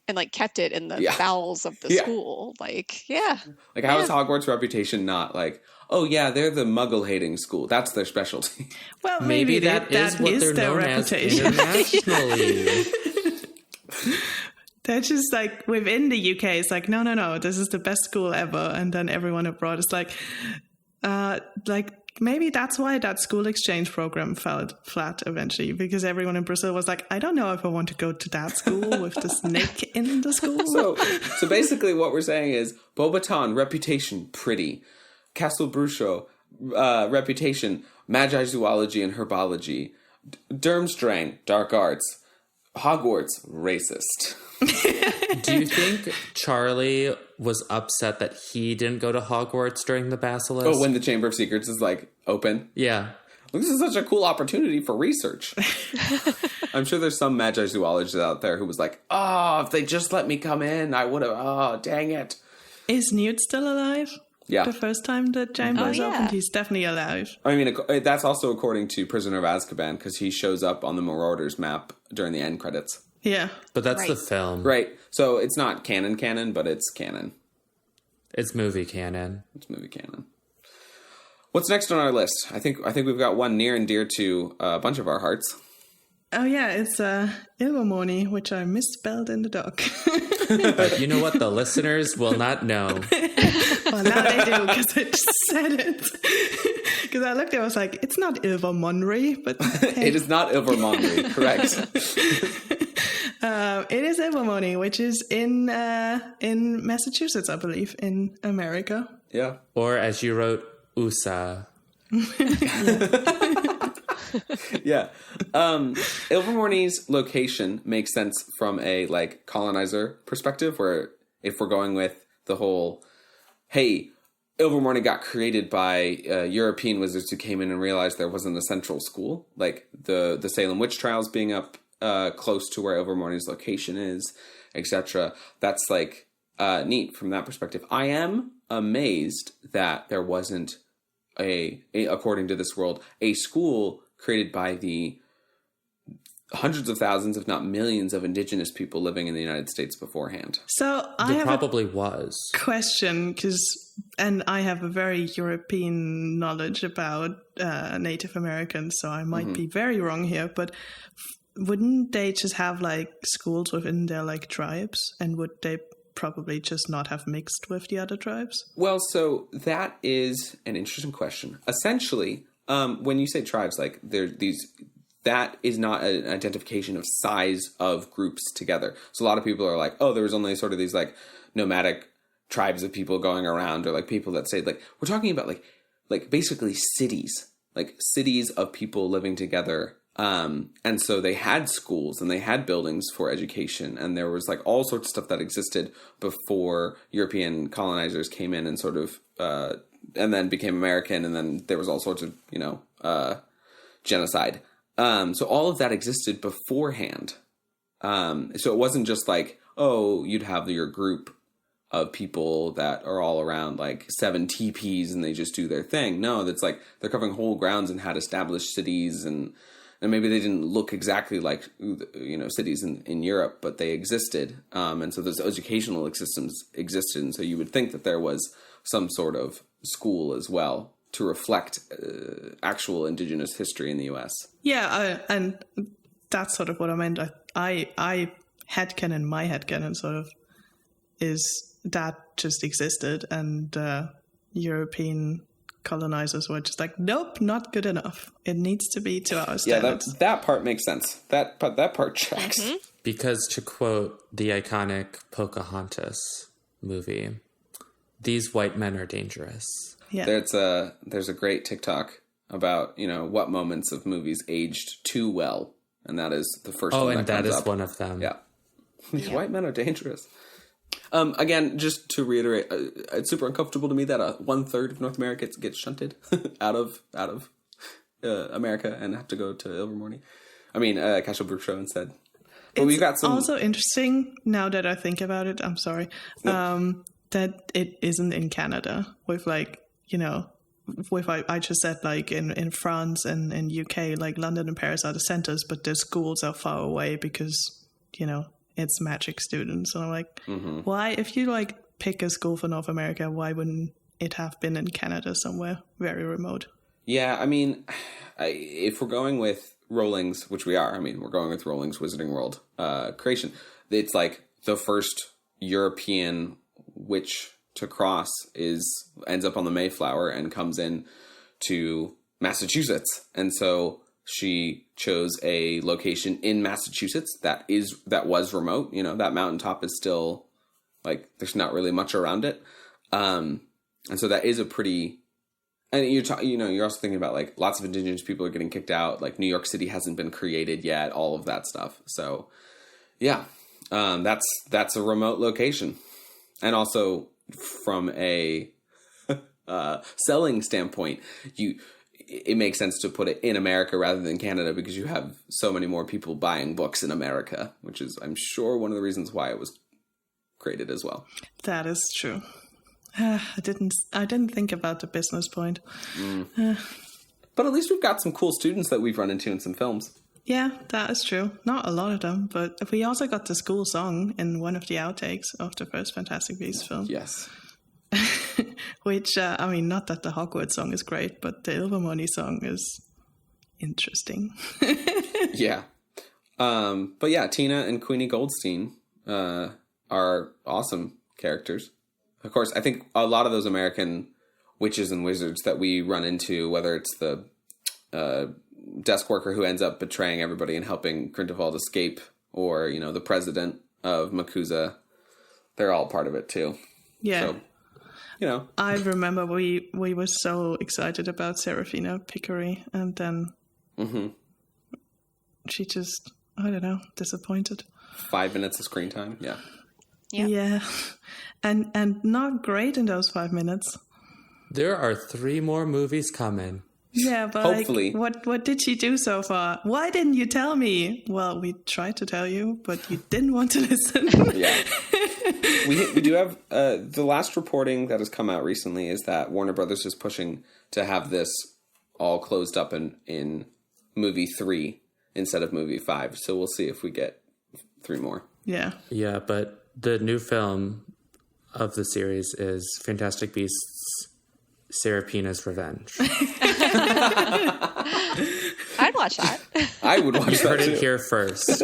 and like kept it in the bowels of the school, like like how is Hogwarts' reputation not like, oh yeah, they're the Muggle-hating school, that's their specialty? Well, maybe that is what they're known as internationally. They're just like, within the UK, it's like, no, this is the best school ever. And then everyone abroad is like maybe that's why that school exchange program fell flat eventually, because everyone in Brazil was like, I don't know if I want to go to that school with the snake in the school. So basically what we're saying is Beauxbaton, reputation, pretty. Castle Brucho, reputation, magi zoology and herbology. Durmstrang, dark arts. Hogwarts, racist. Do you think Charlie was upset that he didn't go to Hogwarts during the Basilisk? Oh, when the Chamber of Secrets is like open? Yeah. This is such a cool opportunity for research. I'm sure there's some magi zoologist out there who was like, oh, if they just let me come in, I would have, oh, dang it. Is Newt still alive? Yeah. The first time the chamber is opened, he's definitely alive. I mean, that's also according to Prisoner of Azkaban, because he shows up on the Marauders map during the end credits. Yeah. But that's the film. Right. So it's not canon, but it's canon. It's movie canon. It's movie canon. What's next on our list? I think we've got one near and dear to a bunch of our hearts. Oh yeah, it's Ilvermorny, which I misspelled in the doc. But you know what? The listeners will not know. Well, now they do, because I just said it. Because I looked at it, I was like, it's not Ilvermorny, but hey. It is not Ilvermorny, correct? It is Ilvermorny, which is in Massachusetts, I believe, in America. Yeah. Or as you wrote, USA. Yeah. Ilvermorny's location makes sense from a like colonizer perspective, where if we're going with the whole, hey, Ilvermorny got created by European wizards who came in and realized there wasn't a central school, like the Salem witch trials being up close to where Ilvermorny's location is, etc. That's like neat from that perspective. I am amazed that there wasn't according to this world, a school created by the hundreds of thousands, if not millions, of indigenous people living in the United States beforehand. So There probably was. Question, and I have a very European knowledge about Native Americans, so I might be very wrong here, but wouldn't they just have like schools within their like tribes, and would they probably just not have mixed with the other tribes? Well, so that is an interesting question. Essentially, when you say tribes, like that is not an identification of size of groups together. So a lot of people are like, oh, there was only sort of these like nomadic tribes of people going around, or like people that say like, we're talking about like basically cities of people living together. And so they had schools and they had buildings for education, and there was like all sorts of stuff that existed before European colonizers came in and sort of, and then became American. And then there was all sorts of, genocide. So all of that existed beforehand. So it wasn't just like, oh, you'd have your group of people that are all around like 7 teepees and they just do their thing. No, that's like they're covering whole grounds and had established cities, and maybe they didn't look exactly like, you know, cities in Europe, but they existed. And so those educational systems existed. And so you would think that there was some sort of school as well to reflect actual indigenous history in the U.S. Yeah, and that's sort of what I meant. I headcanon, my headcanon sort of is that just existed, and European colonizers were just like, nope, not good enough. It needs to be to our standards. Yeah, that part makes sense. That part tracks. Mm-hmm. Because to quote the iconic Pocahontas movie, these white men are dangerous. Yeah. There's a great TikTok about, you know, what moments of movies aged too well, and that is the first one that comes up. Oh, and that is one of them. Yeah. These white men are dangerous. Again, just to reiterate, it's super uncomfortable to me that 1/3 of North America gets shunted out of America and have to go to Ilvermorny. I mean, Castlebrook Show instead. But we've got some. Also interesting now that I think about it. I'm sorry, that it isn't in Canada. With like, you know, with I just said like in France and in UK, like London and Paris are the centers, but the schools are far away because, you know, it's magic students. And I'm like, why, if you like pick a school for North America, why wouldn't it have been in Canada somewhere very remote? Yeah, I mean, if we're going with Rowling's, which we are, I mean, we're going with Rowling's Wizarding World creation. It's like the first European witch to cross ends up on the Mayflower and comes in to Massachusetts. And so she chose a location in Massachusetts that was remote. You know, that mountaintop is still like, there's not really much around it. And so that is a pretty, and you're also thinking about like lots of indigenous people are getting kicked out. Like New York City hasn't been created yet, all of that stuff. So yeah, that's a remote location. And also from a selling standpoint, it makes sense to put it in America rather than Canada because you have so many more people buying books in America, which is, I'm sure, one of the reasons why it was created as well. That is true. I didn't think about the business point. But at least we've got some cool students that we've run into in some films. Yeah, that is true. Not a lot of them, but we also got the school song in one of the outtakes of the first Fantastic Beasts film. Yes. Which, I mean, not that the Hogwarts song is great, but the Ilvermorny song is interesting. Yeah. But yeah, Tina and Queenie Goldstein are awesome characters. Of course, I think a lot of those American witches and wizards that we run into, whether it's the desk worker who ends up betraying everybody and helping Grindelwald escape, or, you know, the president of MACUSA, they're all part of it too. Yeah. So, you know, I remember we were so excited about Serafina Pickery, and then she just, I don't know, disappointed. 5 minutes of screen time. Yeah. Yeah. And not great in those 5 minutes. There are 3 more movies coming. Yeah, but hopefully. Like, what did she do so far? Why didn't you tell me? Well, we tried to tell you, but you didn't want to listen. Yeah. We do have the last reporting that has come out recently is that Warner Brothers is pushing to have this all closed up in movie 3 instead of movie 5. So we'll see if we get 3 more. Yeah. Yeah, but the new film of the series is Fantastic Beasts: Serafina's Revenge. I'd watch that. I would watch You that heard too. it here first.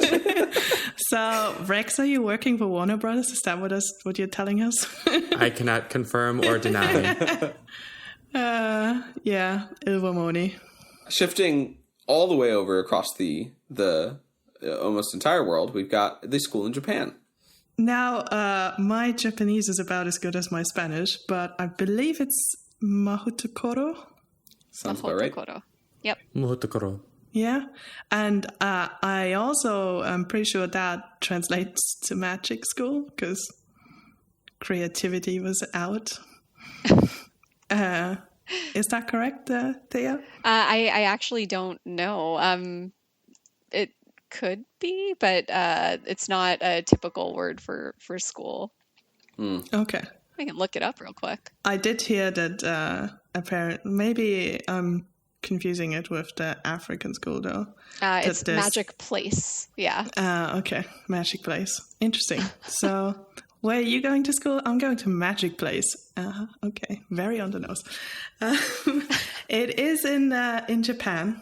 So, Rex, are you working for Warner Brothers? Is that what you're telling us? I cannot confirm or deny. Yeah, Ilvermorny. Shifting all the way over across the almost entire world, we've got the school in Japan. Now, my Japanese is about as good as my Spanish, but I believe it's Mahoutokoro. Sounds about right. Yep. Muhotakoro. Yeah, and I also am pretty sure that translates to magic school because creativity was out. Is that correct, Thea? I actually don't know. It could be, but it's not a typical word for school. Okay. I can look it up real quick. I did hear that apparently, maybe I'm confusing it with the African school though. It's Magic Place. Yeah. Okay. Magic Place. Interesting. So where are you going to school? I'm going to Magic Place. Okay. Very on the nose. It is in Japan.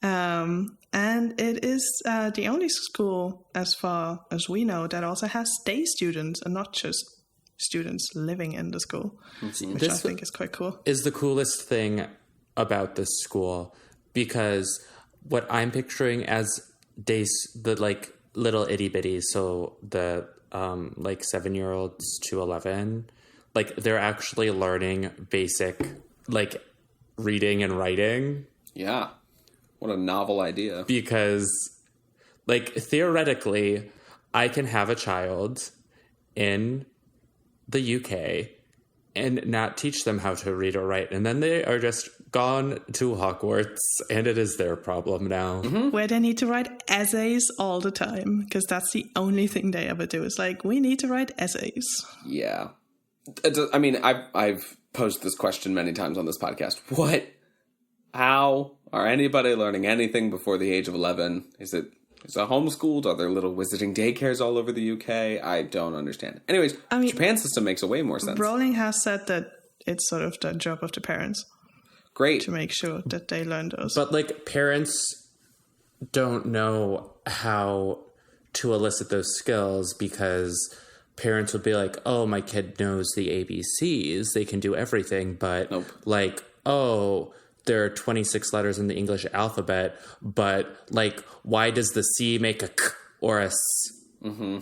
And it is the only school, as far as we know, that also has day students and not just students living in the school, which I think is quite cool. Is the coolest thing about this school, because what I'm picturing as days, the like little itty bitties, so the like 7-year-olds to 11, like they're actually learning basic like reading and writing. Yeah. What a novel idea. Because like theoretically, I can have a child in the UK and not teach them how to read or write. And then they are just gone to Hogwarts and it is their problem now. Mm-hmm. Where they need to write essays all the time because that's the only thing they ever do. It's like, we need to write essays. Yeah. I mean, I've posed this question many times on this podcast. How are anybody learning anything before the age of 11? Is it homeschooled? Are there little wizarding daycares all over the UK? I don't understand. Anyways, Japan system makes a way more sense. Rowling has said that it's sort of the job of the parents. Great. To make sure that they learn those. But like parents don't know how to elicit those skills because parents would be like, oh, my kid knows the ABCs. They can do everything. But like, oh, there are 26 letters in the English alphabet, but like, why does the C make a K or a S? Mm-hmm.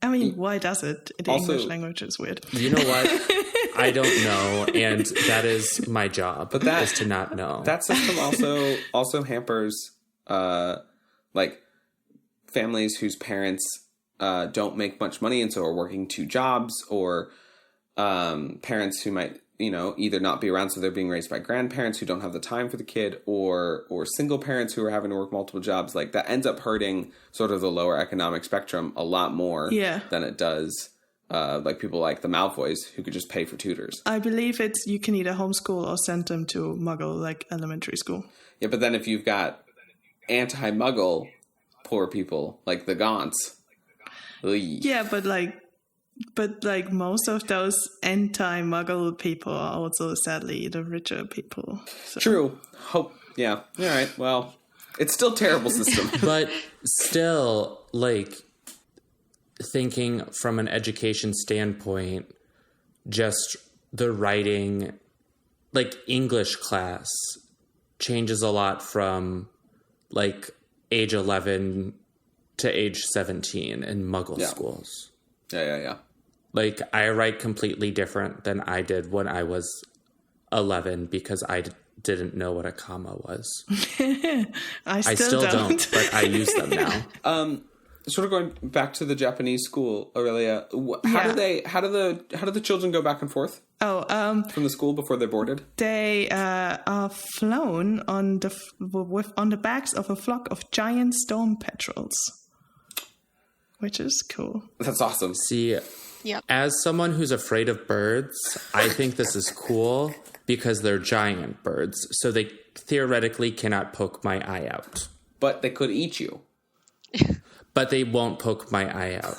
I mean, why does it? The English language is weird. You know what? I don't know, and that is my job. But that is to not know. That system also hampers like families whose parents don't make much money and so are working 2 jobs, or parents who might, either not be around, so they're being raised by grandparents who don't have the time for the kid, or single parents who are having to work multiple jobs. Like that ends up hurting sort of the lower economic spectrum a lot more than it does like people like the Malfoys who could just pay for tutors. I believe you can either homeschool or send them to Muggle, like elementary school. Yeah, but then if you've got anti-Muggle poor people like the Gaunts. Yeah, but most of those anti-Muggle people are also sadly the richer people. So. True. Yeah. All right. Well, it's still a terrible system. But still, like, thinking from an education standpoint, just the writing, like English class changes a lot from like age 11 to age 17 in Muggle schools. Yeah. Like, I write completely different than I did when I was 11 because I didn't know what a comma was. I still don't, but I use them now. Sort of going back to the Japanese school, Aurelia. How do the children go back and forth? From the school before they're boarded? They are flown on the backs of a flock of giant storm petrels, which is cool. That's awesome. See, as someone who's afraid of birds, I think this is cool because they're giant birds, so they theoretically cannot poke my eye out. But they could eat you. But they won't poke my eye out.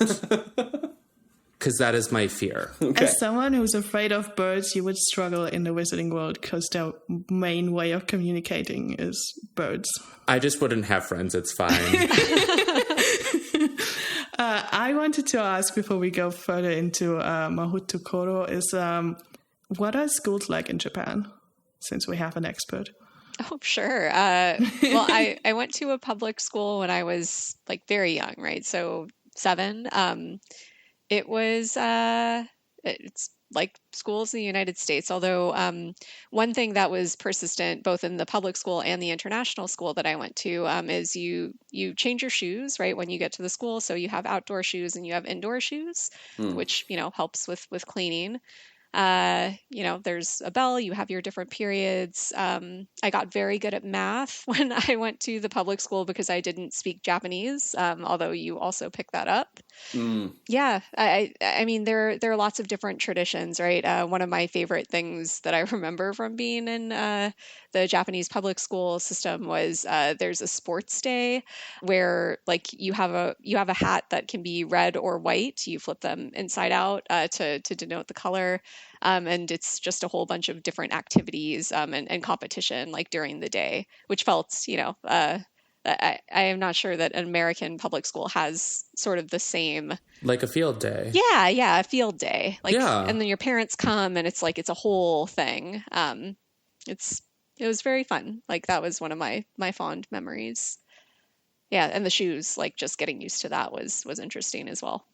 Because that is my fear. Okay. As someone who's afraid of birds, you would struggle in the wizarding world because their main way of communicating is birds. I just wouldn't have friends. It's fine. I wanted to ask before we go further into Mahout Koro is what are schools like in Japan, since we have an expert? Oh, sure. Well, I went to a public school when I was like very young, right? So 7. It's like schools in the United States, although one thing that was persistent both in the public school and the international school that I went to is you change your shoes, right, when you get to the school. So you have outdoor shoes and you have indoor shoes, which, helps with cleaning. There's a bell, you have your different periods. I got very good at math when I went to the public school because I didn't speak Japanese, although you also pick that up. Yeah, I mean, there are lots of different traditions, right? One of my favorite things that I remember from being in the Japanese public school system was there's a sports day where like you have a hat that can be red or white. You flip them inside out to denote the color, and it's just a whole bunch of different activities and competition like during the day, which felt, I am not sure that an American public school has sort of the same. Like a field day. Yeah, a field day. Like, yeah. And then your parents come and it's like, it's a whole thing. It was very fun. Like that was one of my fond memories. Yeah, and the shoes, like just getting used to that was interesting as well.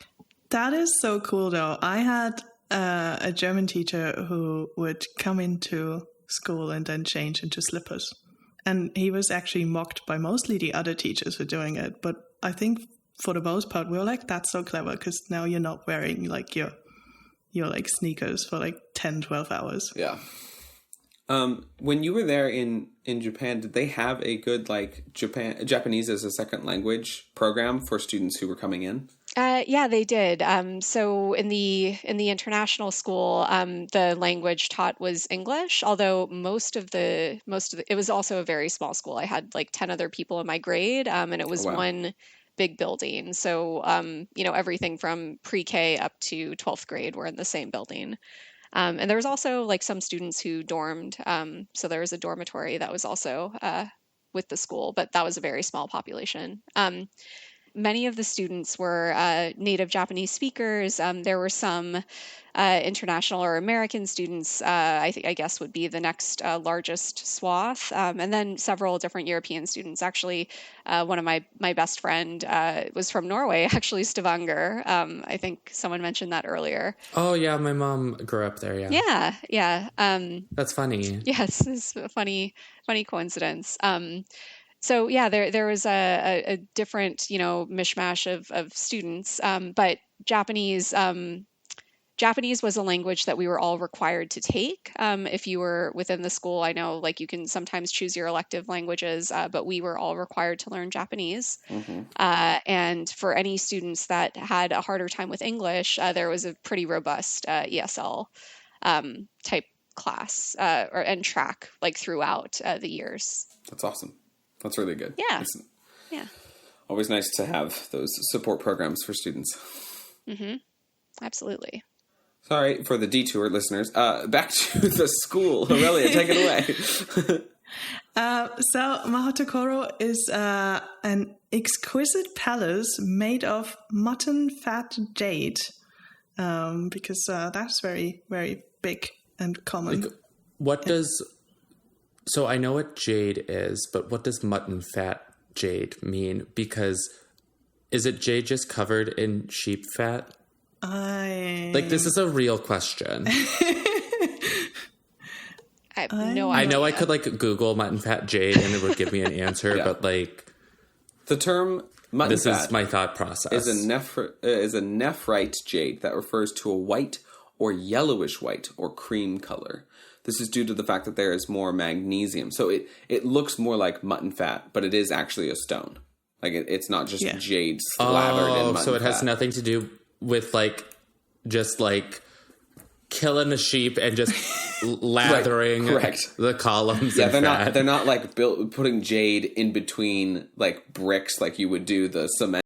That is so cool though. I had a German teacher who would come into school and then change into slippers. And he was actually mocked by mostly the other teachers for doing it. But I think for the most part, we were like, that's so clever because now you're not wearing like your like sneakers for like 10, 12 hours. Yeah. When you were there in Japan, did they have a good like Japanese as a second language program for students who were coming in? Yeah, they did. So in the international school, the language taught was English, although most of the it was also a very small school. I had like 10 other people in my grade, and it was one big building. So everything from pre-K up to 12th grade were in the same building. And there was also like some students who dormed. So there was a dormitory that was also with the school, but that was a very small population. Many of the students were native Japanese speakers. There were some international or American students, I guess would be the next largest swath. And then several different European students. Actually, one of my best friend was from Norway, actually Stavanger. I think someone mentioned that earlier. Oh, yeah. My mom grew up there. Yeah. Yeah. That's funny. Yes. It's a funny coincidence. So yeah, there was a different, mishmash of students, but Japanese was a language that we were all required to take. If you were within the school, I know like you can sometimes choose your elective languages, but we were all required to learn Japanese. Mm-hmm. And for any students that had a harder time with English, there was a pretty robust ESL type class and track like throughout the years. That's awesome. That's really good. Yeah. It's always nice to have those support programs for students. Mm-hmm. Absolutely. Sorry for the detour, listeners. Back to the school. Aurelia, take it away. So Mahotokoro is an exquisite palace made of mutton fat jade, because that's very, very big and common. So I know what jade is, but what does mutton fat jade mean? Because is it jade just covered in sheep fat? This is a real question. I have no idea. I know I could like Google mutton fat jade and it would give me an answer, but like the term mutton fat is my thought process. Is a nephrite jade that refers to a white or yellowish white or cream color. This is due to the fact that there is more magnesium. So it looks more like mutton fat, but it is actually a stone. Like it's not just jade slathered in mutton fat. So it has nothing to do with like just like killing a sheep and just lathering the columns. Yeah, they're not like putting jade in between like bricks like you would do the cement